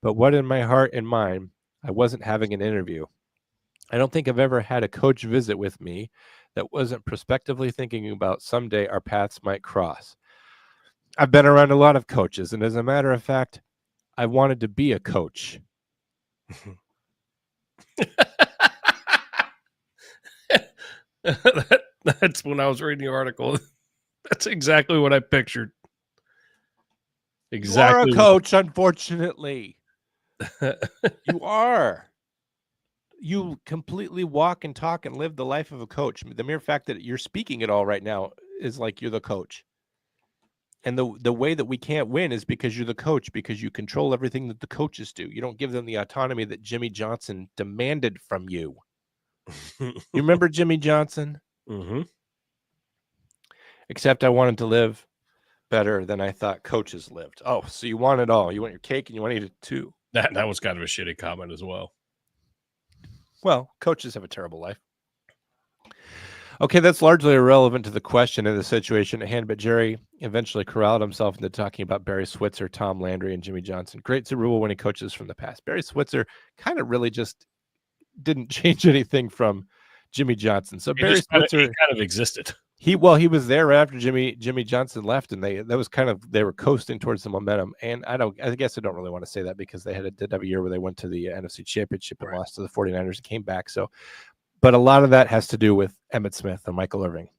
Speaker 1: but what in my heart and mind, I wasn't having an interview. I don't think I've ever had a coach visit with me that wasn't prospectively thinking about someday our paths might cross. I've been around a lot of coaches, and as a matter of fact, I wanted to be a coach.
Speaker 2: That's when I was reading the article. That's exactly what I pictured. Exactly.
Speaker 1: You are a coach, unfortunately. You are. You completely walk and talk and live the life of a coach. The mere fact that you're speaking it all right now is like you're the coach. And the way that we can't win is because you're the coach, because you control everything that the coaches do. You don't give them the autonomy that Jimmy Johnson demanded from you. You remember Jimmy Johnson?
Speaker 2: Mm-hmm.
Speaker 1: Except I wanted to live better than I thought coaches lived. Oh, so you want it all. You want your cake and you want to eat it too.
Speaker 2: That was kind of a shitty comment as well.
Speaker 1: Well, coaches have a terrible life. Okay, that's largely irrelevant to the question and the situation at hand, but Jerry eventually corralled himself into talking about Barry Switzer, Tom Landry, and Jimmy Johnson. Great Super Bowl winning coaches from the past. Barry Switzer kind of really just didn't change anything from Jimmy Johnson. So
Speaker 2: He
Speaker 1: Barry
Speaker 2: just kind of,
Speaker 1: Switzer,
Speaker 2: existed.
Speaker 1: he was there right after Jimmy Johnson left, and they were coasting towards the momentum. And I guess I don't really want to say that because did have a year where they went to the NFC Championship and lost to the 49ers and came back. So, but a lot of that has to do with Emmitt Smith and Michael Irving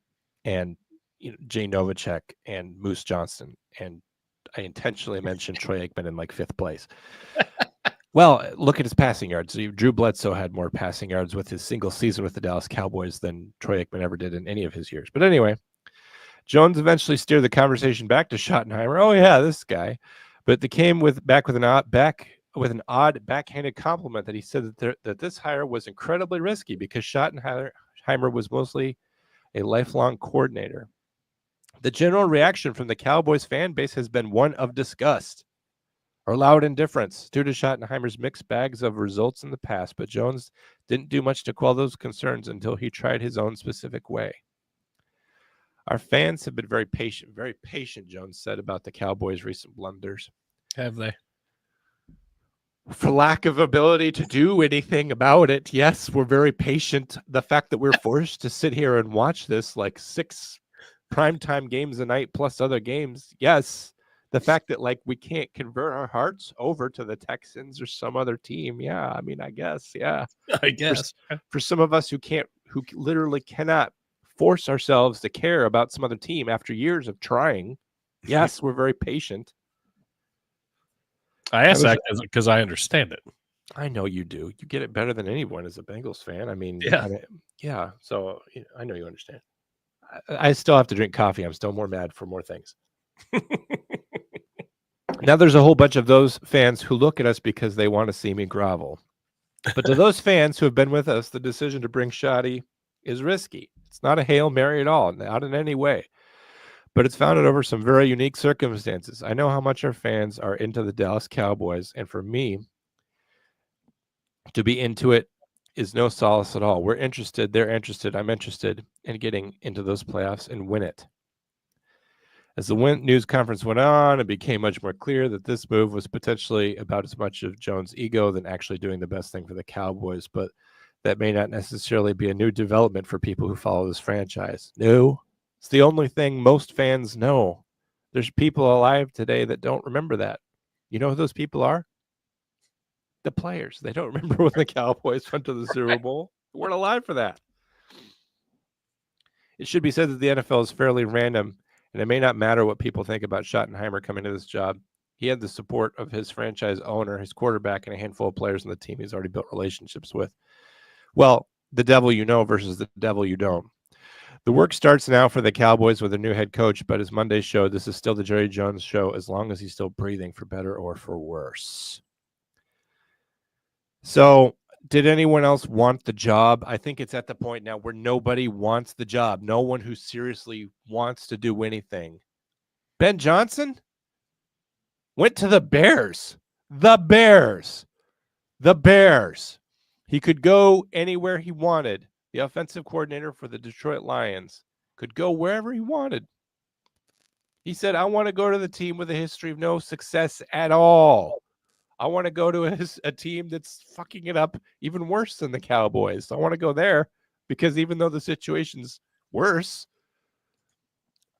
Speaker 1: and Jay Novacek and Moose Johnston. And I intentionally mentioned Troy Aikman in like 5th place. Well, look at his passing yards. Drew Bledsoe had more passing yards with his single season with the Dallas Cowboys than Troy Aikman ever did in any of his years. But anyway, Jones eventually steered the conversation back to Schottenheimer. Oh yeah, this guy. But they came back with an odd backhanded compliment that he said that this hire was incredibly risky because Schottenheimer was mostly a lifelong coordinator. The general reaction from the Cowboys fan base has been one of disgust or loud indifference due to Schottenheimer's mixed bags of results in the past, but Jones didn't do much to quell those concerns until he tried his own specific way. Our fans have been very patient, Jones said about the Cowboys' recent blunders.
Speaker 2: Have they?
Speaker 1: For lack of ability to do anything about it, yes, we're very patient. The fact that we're forced to sit here and watch this like 6 primetime games a night plus other games, yes. The fact that like we can't convert our hearts over to the Texans or some other team, yeah. I mean, I guess, yeah.
Speaker 2: I guess
Speaker 1: for some of us who literally cannot force ourselves to care about some other team after years of trying, yes, we're very patient.
Speaker 2: I ask that because I understand it.
Speaker 1: I know you do. You get it better than anyone as a Bengals fan. I mean,
Speaker 2: yeah.
Speaker 1: So I know you understand. I still have to drink coffee. I'm still more mad for more things. Now there's a whole bunch of those fans who look at us because they want to see me grovel. But to those fans who have been with us, the decision to bring Shoddy is risky. It's not a Hail Mary at all, not in any way. But it's founded over some very unique circumstances. I know how much our fans are into the Dallas Cowboys, and for me to be into it is no solace at all. We're interested, they're interested, I'm interested in getting into those playoffs and win it. As the news conference went on, it became much more clear that this move was potentially about as much of Jones' ego than actually doing the best thing for the Cowboys, but that may not necessarily be a new development for people who follow this franchise. No, it's the only thing most fans know. There's people alive today that don't remember that. You know who those people are? The players. They don't remember when the Cowboys went to the Super Bowl. They weren't alive for that. It should be said that the NFL is fairly random, and it may not matter what people think about Schottenheimer coming to this job. He had the support of his franchise owner, his quarterback, and a handful of players on the team he's already built relationships with. Well, the devil you know versus the devil you don't. The work starts now for the Cowboys with a new head coach, but as Monday showed, this is still the Jerry Jones show as long as he's still breathing, for better or for worse. So, did anyone else want the job? I think it's at the point now where nobody wants the job. No one who seriously wants to do anything. Ben Johnson went to the Bears. The Bears. He could go anywhere he wanted. The offensive coordinator for the Detroit Lions could go wherever he wanted. He said, I want to go to the team with a history of no success at all. I want to go to a team that's fucking it up even worse than the Cowboys. I want to go there because even though the situation's worse,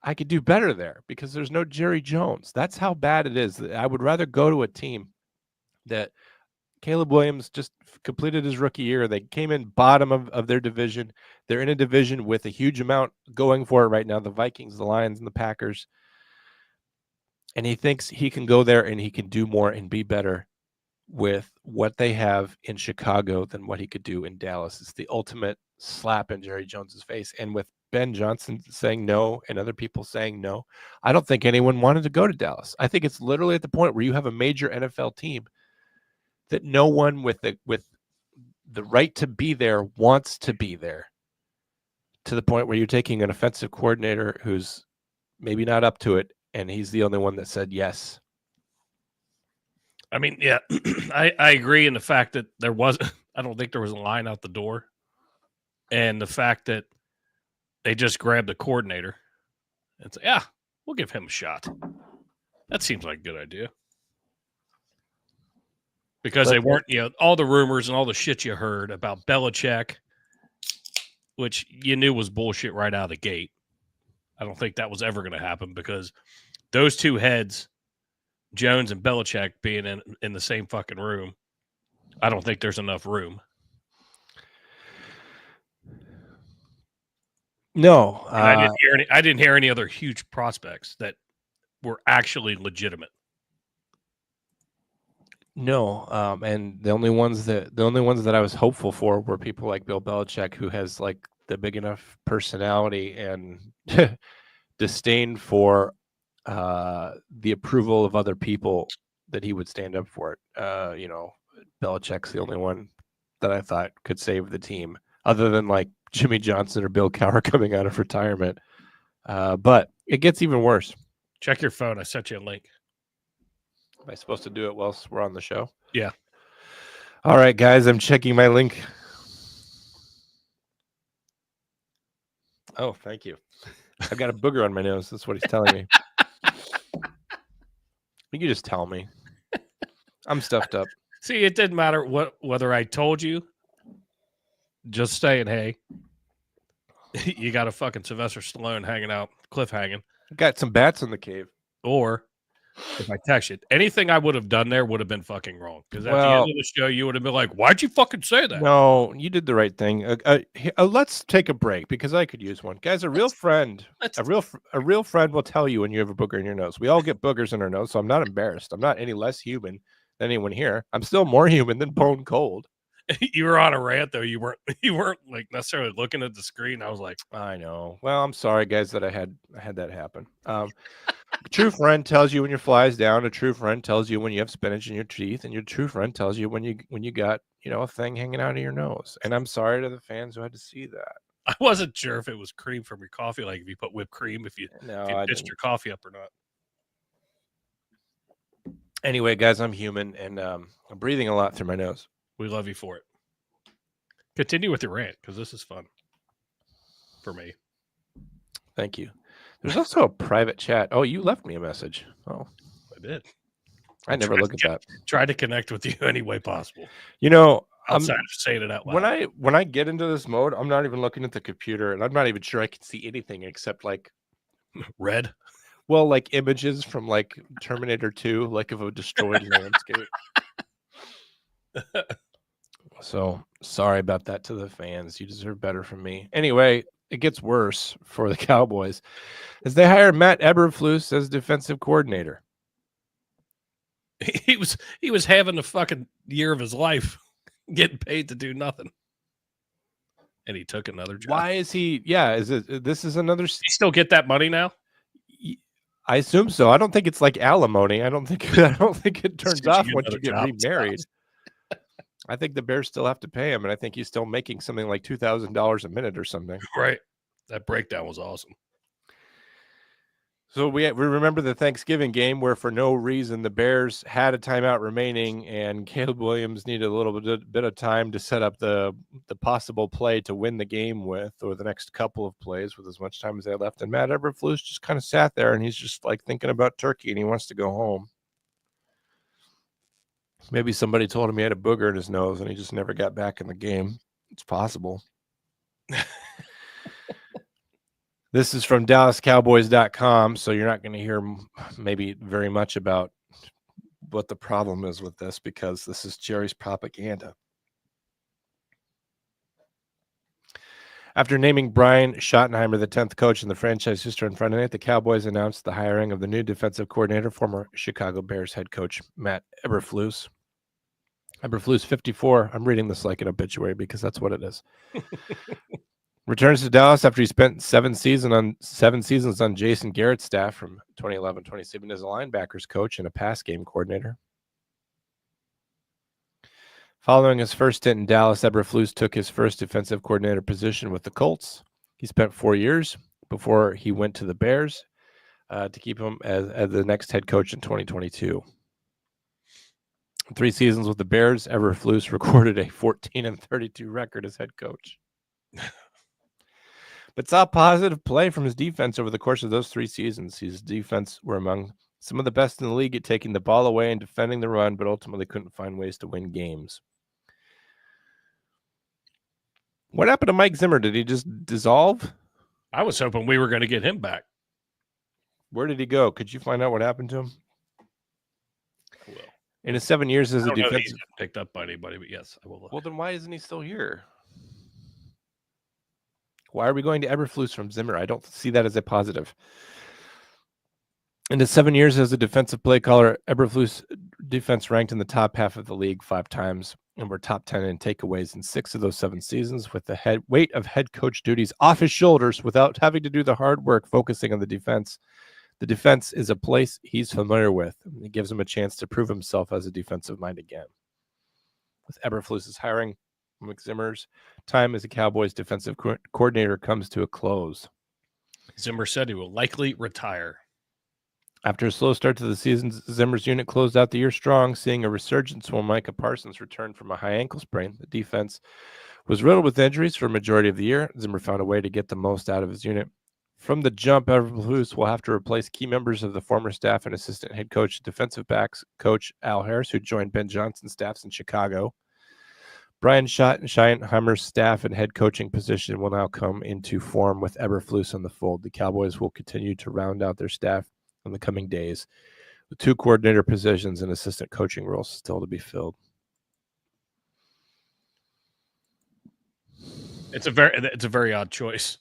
Speaker 1: I could do better there because there's no Jerry Jones. That's how bad it is. I would rather go to a team that Caleb Williams just completed his rookie year. They came in bottom of their division. They're in a division with a huge amount going for it right now. The Vikings, the Lions, and the Packers. And he thinks he can go there and he can do more and be better with what they have in Chicago than what he could do in Dallas. It's the ultimate slap in Jerry Jones's face. And with Ben Johnson saying no and other people saying no, I don't think anyone wanted to go to Dallas. I think it's literally at the point where you have a major NFL team that no one with the right to be there wants to be there, to the point where you're taking an offensive coordinator who's maybe not up to it, and he's the only one that said yes.
Speaker 2: I mean, yeah, I agree in the fact that I don't think there was a line out the door. And the fact that they just grabbed the coordinator and say, yeah, we'll give him a shot. That seems like a good idea. Because they weren't, all the rumors and all the shit you heard about Belichick, which you knew was bullshit right out of the gate. I don't think that was ever going to happen because those two heads, Jones and Belichick, being in the same fucking room, I don't think there's enough room.
Speaker 1: No,
Speaker 2: I didn't hear any other huge prospects that were actually legitimate.
Speaker 1: No, and the only ones that I was hopeful for were people like Bill Belichick, who has like the big enough personality and disdain for the approval of other people that he would stand up for it. Belichick's the only one that I thought could save the team, other than like Jimmy Johnson or Bill Cowher coming out of retirement. But it gets even worse.
Speaker 2: Check your phone. I sent you a link.
Speaker 1: Am I supposed to do it whilst we're on the show?
Speaker 2: Yeah.
Speaker 1: All right, guys, I'm checking my link. Oh, thank you. I've got a booger on my nose. That's what he's telling me. You can just tell me. I'm stuffed up.
Speaker 2: See, it didn't matter whether I told you. Just saying, hey, you got a fucking Sylvester Stallone hanging out, cliff hanging.
Speaker 1: Got some bats in the cave.
Speaker 2: Or if I text you, anything I would have done there would have been fucking wrong. Because at the end of the show, you would have been like, why'd you fucking say that?
Speaker 1: No, you did the right thing. Let's take a break because I could use one. Guys, a real friend will tell you when you have a booger in your nose. We all get boogers in our nose, so I'm not embarrassed. I'm not any less human than anyone here. I'm still more human than Bone Cold.
Speaker 2: You were on a rant though. You weren't like necessarily looking at the screen. I was like,
Speaker 1: I know. Well, I'm sorry, guys, that I had that happen. A true friend tells you when your fly is down. A true friend tells you when you have spinach in your teeth, and your true friend tells you when you got a thing hanging out of your nose. And I'm sorry to the fans who had to see that.
Speaker 2: I wasn't sure if it was cream from your coffee, like if you put whipped cream, if you pitched your coffee up or not.
Speaker 1: Anyway, guys, I'm human, and I'm breathing a lot through my nose.
Speaker 2: We love you for it. Continue with your rant because this is fun for me.
Speaker 1: Thank you. There's also a private chat. Oh, you left me a message. Oh,
Speaker 2: I did.
Speaker 1: I never look at that.
Speaker 2: Try to connect with you any way possible.
Speaker 1: Outside
Speaker 2: of saying it out loud.
Speaker 1: When I get into this mode, I'm not even looking at the computer, and I'm not even sure I can see anything except like
Speaker 2: red.
Speaker 1: Well, like images from like Terminator 2, like of a destroyed landscape. So sorry about that to the fans. You deserve better from me. Anyway, it gets worse for the Cowboys as they hire Matt Eberflus as defensive coordinator.
Speaker 2: He was having the fucking year of his life, getting paid to do nothing, and he took another job.
Speaker 1: Why is he? Yeah, this is another?
Speaker 2: You still get that money now?
Speaker 1: I assume so. I don't think it's like alimony. I don't think it turns off once you get remarried. I think the Bears still have to pay him, and I think he's still making something like $2,000 a minute or something.
Speaker 2: Right. That breakdown was awesome.
Speaker 1: So we remember the Thanksgiving game where for no reason the Bears had a timeout remaining, and Caleb Williams needed a little bit of time to set up the possible play to win the game with, or the next couple of plays with as much time as they had left. And Matt Eberflus just kind of sat there, and he's just like thinking about turkey, and he wants to go home. Maybe somebody told him he had a booger in his nose, and he just never got back in the game. It's possible. This is from DallasCowboys.com, so you're not going to hear maybe very much about what the problem is with this because this is Jerry's propaganda. After naming Brian Schottenheimer the 10th coach in the franchise history on Friday night, the Cowboys announced the hiring of the new defensive coordinator, former Chicago Bears head coach Matt Eberflus. Eberflus, 54. I'm reading this like an obituary because that's what it is. Returns to Dallas after he spent 7 seasons on Jason Garrett's staff from 2011-2017 as a linebackers coach and a pass game coordinator. Following his first stint in Dallas, Eberflus took his first defensive coordinator position with the Colts. He spent 4 years before he went to the Bears to keep him as the next head coach in 2022. 3 seasons with the Bears, Eberflus recorded a 14-32 record as head coach. But saw positive play from his defense over the course of those 3 seasons. His defense were among some of the best in the league at taking the ball away and defending the run, but ultimately couldn't find ways to win games. What happened to Mike Zimmer? Did he just dissolve?
Speaker 2: I was hoping we were going to get him back.
Speaker 1: Where did he go? Could you find out what happened to him?
Speaker 2: I will.
Speaker 1: In his 7 years as a defensive,
Speaker 2: he's picked up by anybody, but yes, I will look.
Speaker 1: Well, then why isn't he still here? Why are we going to Eberflus from Zimmer? I don't see that as a positive. In his 7 years as a defensive play caller, Eberflus defense ranked in the top half of the league 5 times and were top 10 in takeaways in 6 of those 7 seasons, with the weight of head coach duties off his shoulders without having to do the hard work focusing on the defense. The defense is a place he's familiar with. It gives him a chance to prove himself as a defensive mind again. With Eberflus's hiring, Mike Zimmer's time as a Cowboys defensive coordinator comes to a close.
Speaker 2: Zimmer said he will likely retire.
Speaker 1: After a slow start to the season, Zimmer's unit closed out the year strong, seeing a resurgence when Micah Parsons returned from a high ankle sprain. The defense was riddled with injuries for a majority of the year. Zimmer found a way to get the most out of his unit. From the jump, Eberflus will have to replace key members of the former staff and assistant head coach, defensive backs coach Al Harris, who joined Ben Johnson's staffs in Chicago. Brian Schottenheimer's staff and head coaching position will now come into form with Eberflus on the fold. The Cowboys will continue to round out their staff in the coming days, with 2 coordinator positions and assistant coaching roles still to be filled.
Speaker 2: It's a very odd choice.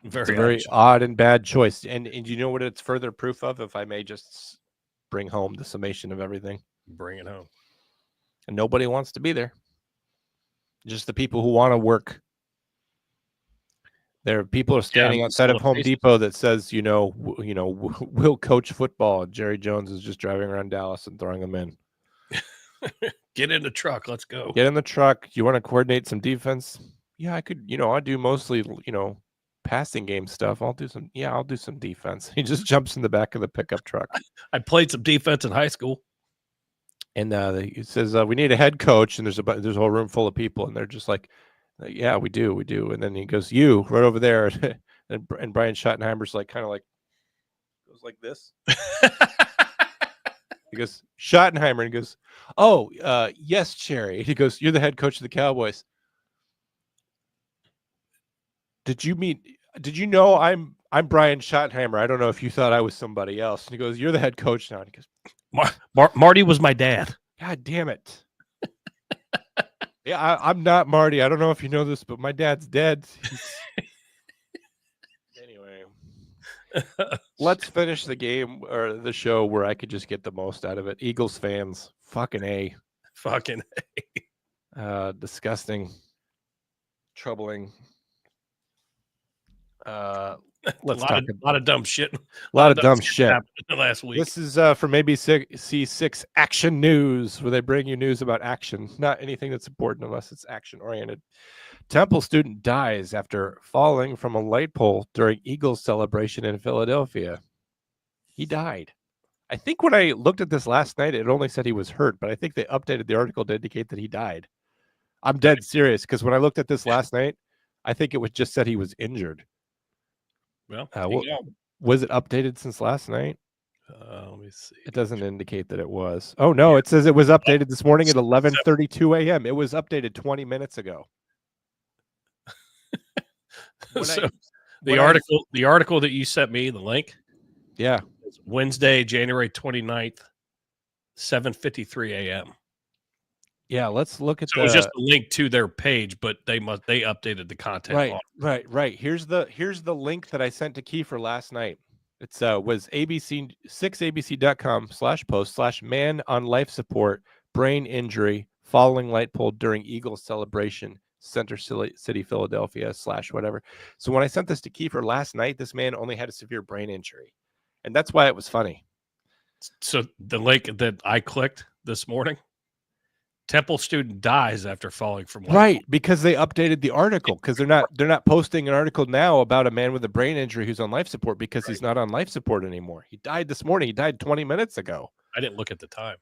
Speaker 1: It's a very odd and bad choice. And you know what it's further proof of, if I may just bring home the summation of everything?
Speaker 2: Bring it home.
Speaker 1: And nobody wants to be there. Just the people who want to work. There are people standing outside of Home Depot that says, we'll coach football. Jerry Jones is just driving around Dallas and throwing them in.
Speaker 2: Get in the truck. Let's go.
Speaker 1: Get in the truck. You want to coordinate some defense? Yeah, I could. I do mostly, passing game stuff. I'll do some defense. He just jumps in the back of the pickup truck.
Speaker 2: I played some defense in high school.
Speaker 1: And he says, we need a head coach. And there's a whole room full of people. And they're just like, yeah, we do. And then he goes, you right over there. and Brian Schottenheimer's kind of goes like this. He goes, Schottenheimer. And he goes, oh, yes, Cherry. He goes, you're the head coach of the Cowboys. Did you know I'm Brian Schottenheimer? I don't know if you thought I was somebody else. And he goes, you're the head coach now. And he goes,
Speaker 2: Marty was my dad.
Speaker 1: God damn it. Yeah, I'm not Marty. I don't know if you know this, but my dad's dead. Anyway, let's finish the game or the show where I could just get the most out of it. Eagles fans, fucking A. Disgusting, troubling. Let's talk
Speaker 2: a lot of dumb shit.
Speaker 1: A lot of dumb shit
Speaker 2: last week.
Speaker 1: This is from ABC6 Action News, where they bring you news about action, not anything that's important unless it's action oriented. Temple student dies after falling from a light pole during Eagles celebration in Philadelphia. He died. I think when I looked at this last night, it only said he was hurt, but I think they updated the article to indicate that he died. I'm dead serious, because when I looked at this last night, I think it was just said he was injured.
Speaker 2: Well,
Speaker 1: was it updated since last night?
Speaker 2: Let me see.
Speaker 1: It doesn't indicate that it was. Oh, no, it says it was updated this morning at 11:32 a.m. It was updated 20 minutes ago.
Speaker 2: The article that you sent me, the link?
Speaker 1: Yeah.
Speaker 2: It's Wednesday, January 29th, 7:53 a.m.
Speaker 1: Yeah, let's look at
Speaker 2: it was just a link to their page, but they updated the content.
Speaker 1: Right. Here's the link that I sent to Kiefer last night. It's was abc6abc.com/post/man on life support, brain injury, following light pole during Eagles celebration, Center City, Philadelphia /whatever. So when I sent this to Kiefer last night, this man only had a severe brain injury, and that's why it was funny.
Speaker 2: So the link that I clicked this morning, Temple student dies after falling from light pole.
Speaker 1: Because they updated the article, because they're not posting an article now about a man with a brain injury who's on life support, because he's not on life support anymore. He died this morning. He died 20 minutes ago.
Speaker 2: I didn't look at the time.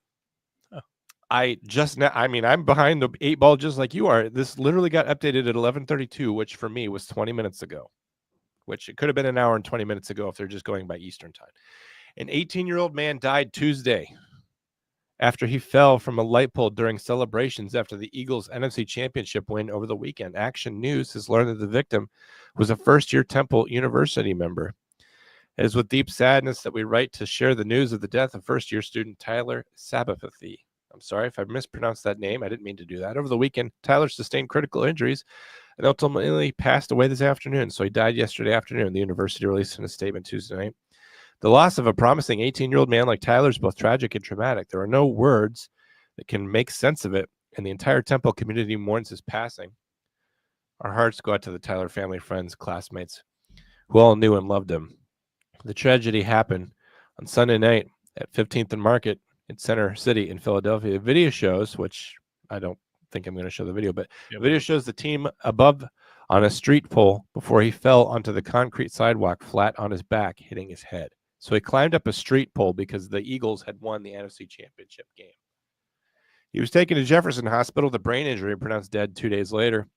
Speaker 1: I'm behind the 8 ball just like you are. This literally got updated at 11:32, which for me was 20 minutes ago. which it could have been an hour and 20 minutes ago if they're just going by Eastern time. An 18-year-old man died Tuesday after he fell from a light pole during celebrations after the Eagles' NFC Championship win over the weekend. Action News has learned that the victim was a first-year Temple University member. It is with deep sadness that we write to share the news of the death of first-year student Tyler Sabathy. I'm sorry if I mispronounced that name. I didn't mean to do that. Over the weekend, Tyler sustained critical injuries and ultimately passed away this afternoon. So he died yesterday afternoon. The university released in a statement Tuesday night. The loss of a promising 18-year-old man like Tyler is both tragic and traumatic. There are no words that can make sense of it, and the entire Temple community mourns his passing. Our hearts go out to the Tyler family, friends, classmates who all knew and loved him. The tragedy happened on Sunday night at 15th and Market in Center City in Philadelphia. Video shows, which I don't think I'm going to show the video, but the video shows the team above on a street pole before he fell onto the concrete sidewalk flat on his back, hitting his head. So he climbed up a street pole because the Eagles had won the NFC Championship game. He was taken to Jefferson Hospital with a brain injury and pronounced dead 2 days later.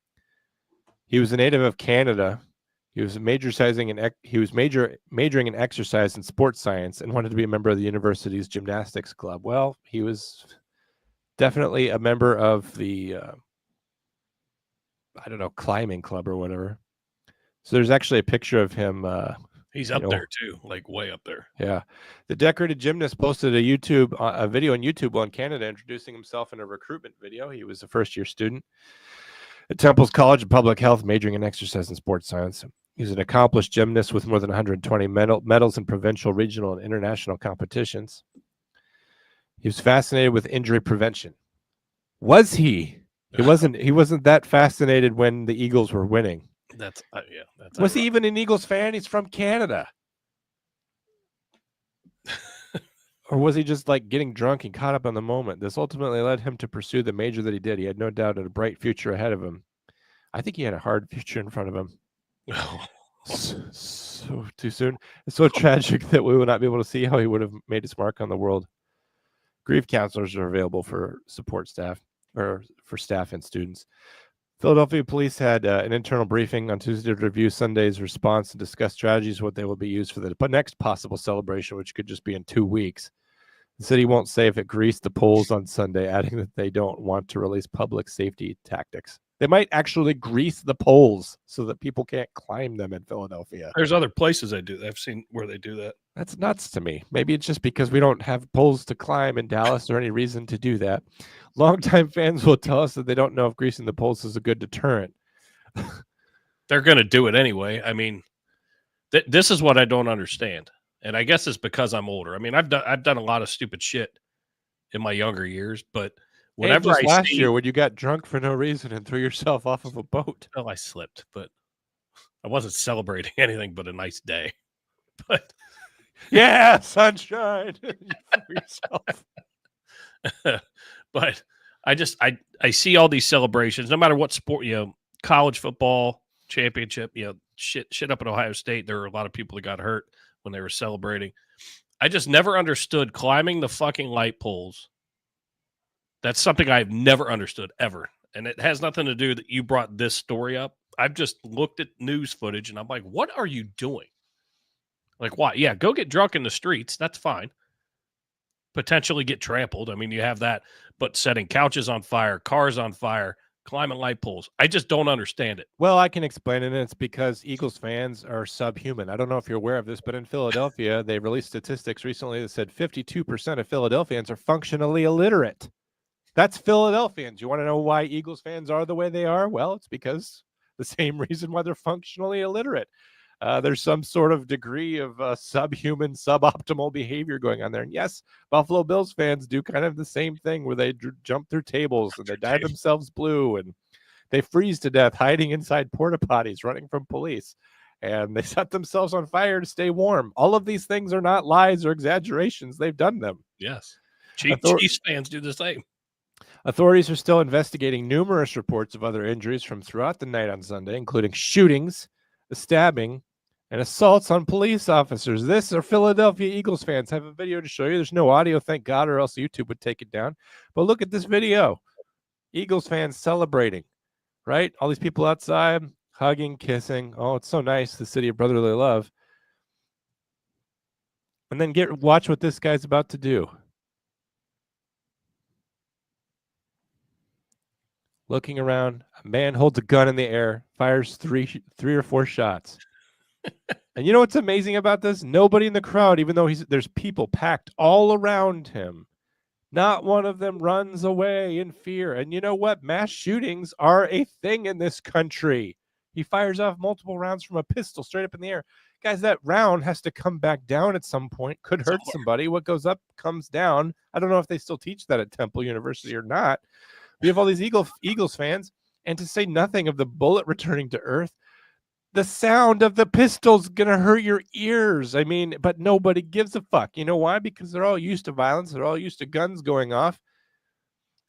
Speaker 1: He was a native of Canada. He was majoring in exercise and sports science and wanted to be a member of the university's gymnastics club. Well, he was definitely a member of the, climbing club or whatever. So there's actually a picture of him.
Speaker 2: He's up there too, like way up there.
Speaker 1: Yeah. The decorated gymnast posted a video on YouTube while in Canada introducing himself in a recruitment video. He was a first-year student at Temple's College of Public Health, majoring in exercise and sports science. He's an accomplished gymnast with more than 120 medals in provincial, regional, and international competitions. He was fascinated with injury prevention. Was he? He wasn't that fascinated when the Eagles were winning. Was he even an Eagles fan? He's from Canada. Or was he just like getting drunk and caught up on the moment? This ultimately led him to pursue the major that he did. He had no doubt of a bright future ahead of him. I think he had a hard future in front of him. So too soon. It's so tragic that we will not be able to see how he would have made his mark on the world. Grief counselors are available for support staff or for staff and students. Philadelphia police had an internal briefing on Tuesday to review Sunday's response and discuss strategies what they will be used for the next possible celebration, which could just be in 2 weeks. The city won't say if it greased the polls on Sunday, adding that they don't want to release public safety tactics. They might actually grease the poles so that people can't climb them in Philadelphia.
Speaker 2: There's other places I've seen where they do that.
Speaker 1: That's nuts to me. Maybe it's just because we don't have poles to climb in Dallas or any reason to do that. Longtime fans will tell us that they don't know if greasing the poles is a good deterrent.
Speaker 2: They're going to do it anyway. I mean, this is what I don't understand. And I guess it's because I'm older. I mean, I've done a lot of stupid shit in my younger years, but whenever
Speaker 1: last year when you got drunk for no reason and threw yourself off of a boat.
Speaker 2: Well, I slipped, but I wasn't celebrating anything but a nice day. But
Speaker 1: yeah, sunshine.
Speaker 2: But I see all these celebrations, no matter what sport, college football championship, shit up at Ohio State. There were a lot of people that got hurt when they were celebrating. I just never understood climbing the fucking light poles. That's something I've never understood ever. And it has nothing to do that you brought this story up. I've just looked at news footage and I'm like, what are you doing? Like, why? Yeah, go get drunk in the streets. That's fine. Potentially get trampled. I mean, you have that. But setting couches on fire, cars on fire, climbing light poles. I just don't understand it.
Speaker 1: Well, I can explain it. And it's because Eagles fans are subhuman. I don't know if you're aware of this, but in Philadelphia, they released statistics recently that said 52% of Philadelphians are functionally illiterate. That's Philadelphians. You want to know why Eagles fans are the way they are? Well, it's because the same reason why they're functionally illiterate. There's some sort of degree of subhuman, suboptimal behavior going on there. And yes, Buffalo Bills fans do kind of the same thing where they jump through tables and they dye themselves blue and they freeze to death hiding inside porta potties, running from police. And they set themselves on fire to stay warm. All of these things are not lies or exaggerations. They've done them.
Speaker 2: Yes. Chiefs fans do the same.
Speaker 1: Authorities are still investigating numerous reports of other injuries from throughout the night on Sunday, including shootings, a stabbing, and assaults on police officers. This are Philadelphia Eagles fans. I have a video to show you. There's no audio, thank God, or else YouTube would take it down. But look at this video. Eagles fans celebrating, right? All these people outside. hugging, kissing. Oh, it's so nice, the city of brotherly love. And then watch what this guy's about to do. Looking around, a man holds a gun in the air, fires three or four shots. And you know what's amazing about this? Nobody in the crowd, even though there's people packed all around him, not one of them runs away in fear. And you know what? Mass shootings are a thing in this country. He fires off multiple rounds from a pistol straight up in the air. Guys, that round has to come back down at some point. Could hurt somebody. What goes up comes down. I don't know if they still teach that at Temple University or not. We have all these Eagles fans, and to say nothing of the bullet returning to earth, the sound of the pistol's gonna hurt your ears. I mean, but nobody gives a fuck. You know why? Because they're all used to violence. They're all used to guns going off.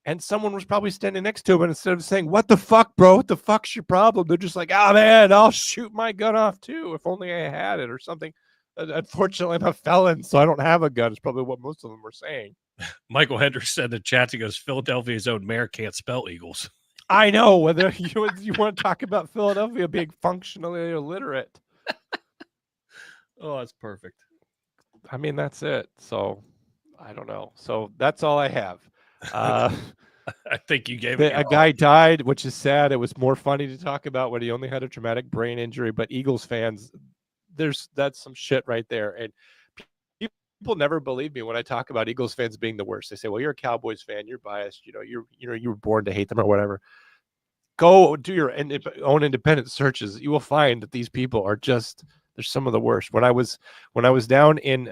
Speaker 1: And someone was probably standing next to him, and instead of saying, "What the fuck, bro? What the fuck's your problem?" They're just like, "Oh man, I'll shoot my gun off too. If only I had it or something." Unfortunately, I'm a felon, so I don't have a gun. It's probably what most of them were saying.
Speaker 2: Michael Hendricks said in the chat, he goes, Philadelphia's own mayor can't spell Eagles.
Speaker 1: I know. Whether you want to talk about Philadelphia being functionally illiterate.
Speaker 2: Oh, that's perfect.
Speaker 1: I mean, that's it. So I don't know. So that's all I have.
Speaker 2: I think you gave it.
Speaker 1: A guy died, which is sad. It was more funny to talk about when he only had a traumatic brain injury. But Eagles fans, that's some shit right there. And people never believe me when I talk about Eagles fans being the worst. They say, "Well, you're a Cowboys fan. You're biased. You were born to hate them or whatever." Go do your own independent searches. You will find that these people are they're some of the worst. When I was down in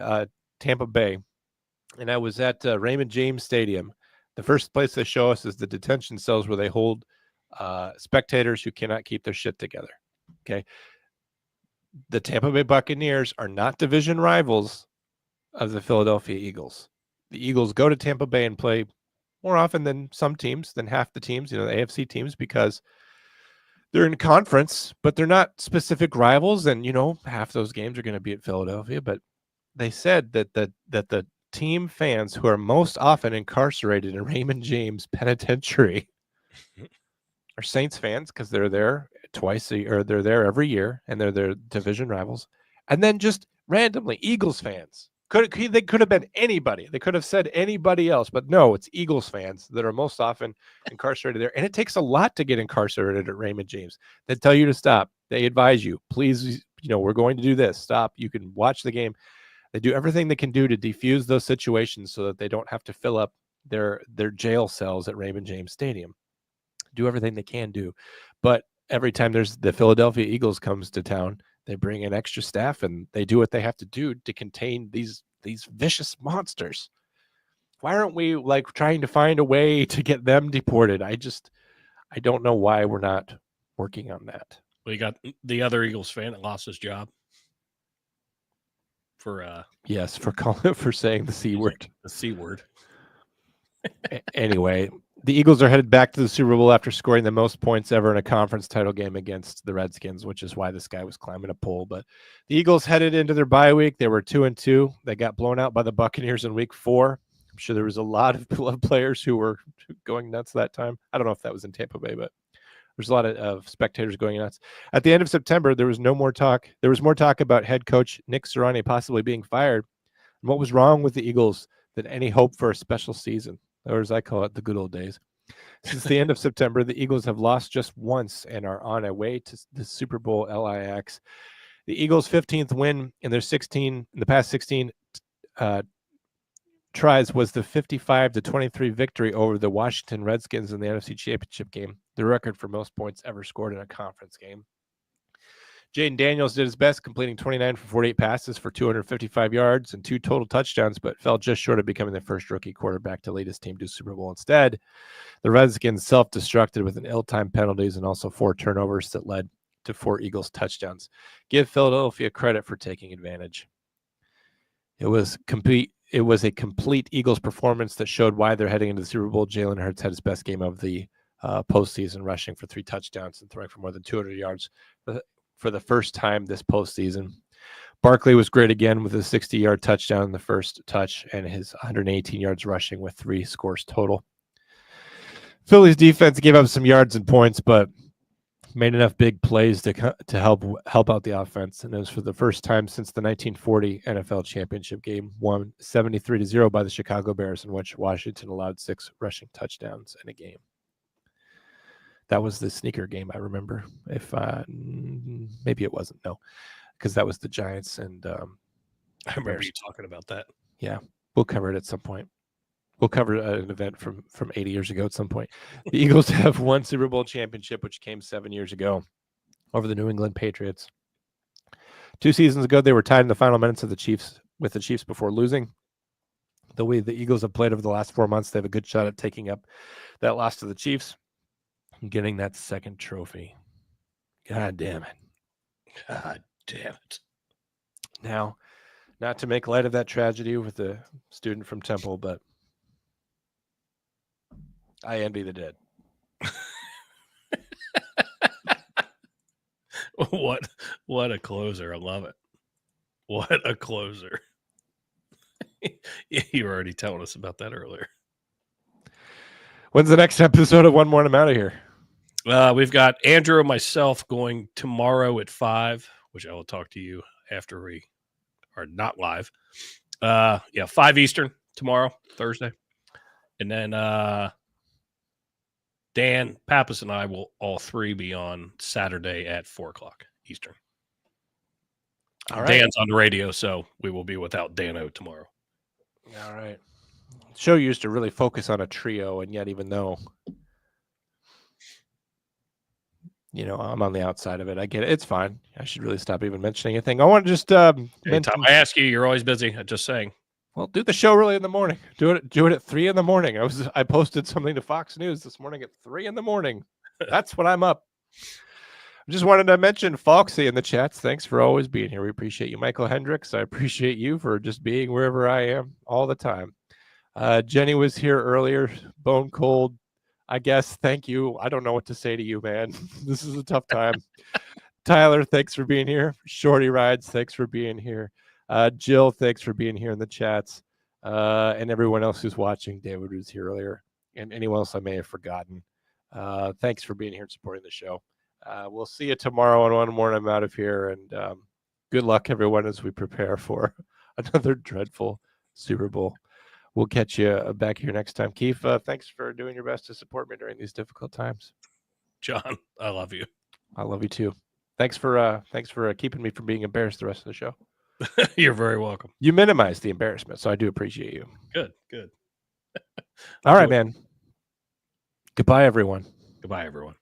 Speaker 1: Tampa Bay, and I was at Raymond James Stadium, the first place they show us is the detention cells where they hold spectators who cannot keep their shit together. Okay. The Tampa Bay Buccaneers are not division rivals of the Philadelphia Eagles. The Eagles go to Tampa Bay and play more often than some teams, than half the teams, the AFC teams, because they're in conference, but they're not specific rivals. And, half those games are going to be at Philadelphia. But they said that the team fans who are most often incarcerated in Raymond James Penitentiary are Saints fans, because they're there they're there every year, and they're their division rivals. And then just randomly Eagles fans. They could have been anybody. They could have said anybody else, but no, it's Eagles fans that are most often incarcerated there. And it takes a lot to get incarcerated at Raymond James. They tell you to stop. They advise you, please, we're going to do this. Stop. You can watch the game. They do everything they can do to defuse those situations so that they don't have to fill up their jail cells at Raymond James Stadium. Do everything they can do. But every time there's the Philadelphia Eagles comes to town, they bring in extra staff, and they do what they have to do to contain these vicious monsters. Why aren't we trying to find a way to get them deported? I don't know why we're not working on that.
Speaker 2: Well, you got the other Eagles fan that lost his job for
Speaker 1: for saying the C word.
Speaker 2: The C word.
Speaker 1: Anyway, the Eagles are headed back to the Super Bowl after scoring the most points ever in a conference title game against the Redskins, which is why this guy was climbing a pole. But the Eagles headed into their bye week. They were 2-2. They got blown out by the Buccaneers in week 4. I'm sure there was a lot of players who were going nuts that time. I don't know if that was in Tampa Bay, but there's a lot of spectators going nuts. At the end of September, there was more talk about head coach Nick Sirianni possibly being fired, and what was wrong with the Eagles than any hope for a special season, or as I call it, the good old days. Since the end of September, the Eagles have lost just once and are on a way to the Super Bowl LIX. The Eagles' 15th win in the past 16 tries was the 55-23 victory over the Washington Redskins in the NFC Championship game, the record for most points ever scored in a conference game. Jaden Daniels did his best, completing 29 for 48 passes for 255 yards and 2 total touchdowns, but fell just short of becoming the first rookie quarterback to lead his team to Super Bowl. Instead, the Redskins self-destructed with an ill-timed penalties and also 4 turnovers that led to 4 Eagles touchdowns. Give Philadelphia credit for taking advantage. It was a complete Eagles performance that showed why they're heading into the Super Bowl. Jalen Hurts had his best game of the postseason, rushing for 3 touchdowns and throwing for more than 200 yards for the first time this postseason. Barkley was great again with a 60-yard touchdown in the first touch and his 118 yards rushing with 3 scores total. Philly's defense gave up some yards and points, but made enough big plays to help out the offense, and it was for the first time since the 1940 NFL championship game, won 73-0 by the Chicago Bears, in which Washington allowed 6 rushing touchdowns in a game. That was the sneaker game, I remember. If maybe it wasn't, no, because that was the Giants and
Speaker 2: I remember you talking about that.
Speaker 1: Yeah, we'll cover it at some point. We'll cover an event from 80 years ago at some point. The Eagles have won Super Bowl championship, which came 7 years ago over the New England Patriots. 2 seasons ago, they were tied in the final minutes of the Chiefs before losing. The way the Eagles have played over the last 4 months, they have a good shot at taking up that loss to the Chiefs and getting that second trophy. God damn it.
Speaker 2: God damn it.
Speaker 1: Now, not to make light of that tragedy with the student from Temple, but I envy the dead.
Speaker 2: What a closer. I love it. What a closer. You were already telling us about that earlier.
Speaker 1: When's the next episode of One More and I'm out of here?
Speaker 2: We've got Andrew and myself going tomorrow at 5, which I will talk to you after we are not live. 5 Eastern tomorrow, Thursday. And then Dan, Pappas, and I will all 3 be on Saturday at 4 o'clock Eastern. All right. Dan's on the radio, so we will be without Dano tomorrow.
Speaker 1: All right. The show used to really focus on a trio, and yet even though, I'm on the outside of it, I get it. It's fine. I should really stop even mentioning anything. I want to just
Speaker 2: anytime I ask you, you're always busy. I'm just saying.
Speaker 1: Well, do the show really in the morning. Do it at 3 in the morning. I posted something to Fox News this morning at 3 in the morning. That's when I'm up. I just wanted to mention Foxy in the chats. Thanks for always being here. We appreciate you. Michael Hendricks, I appreciate you for just being wherever I am all the time. Jenny was here earlier, bone cold, I guess. Thank you. I don't know what to say to you, man. This is a tough time. Tyler, thanks for being here. Shorty Rides, thanks for being here. Jill, thanks for being here in the chats. And everyone else who's watching. David was here earlier. And anyone else I may have forgotten. Thanks for being here and supporting the show. We'll see you tomorrow on One More and I'm out of here. And good luck, everyone, as we prepare for another dreadful Super Bowl. We'll catch you back here next time. Keith, thanks for doing your best to support me during these difficult times.
Speaker 2: John, I love you.
Speaker 1: I love you too. Thanks for keeping me from being embarrassed the rest of the show.
Speaker 2: You're very welcome.
Speaker 1: You minimize the embarrassment, so I do appreciate you.
Speaker 2: Good.
Speaker 1: All right, man. Goodbye, everyone.
Speaker 2: Goodbye, everyone.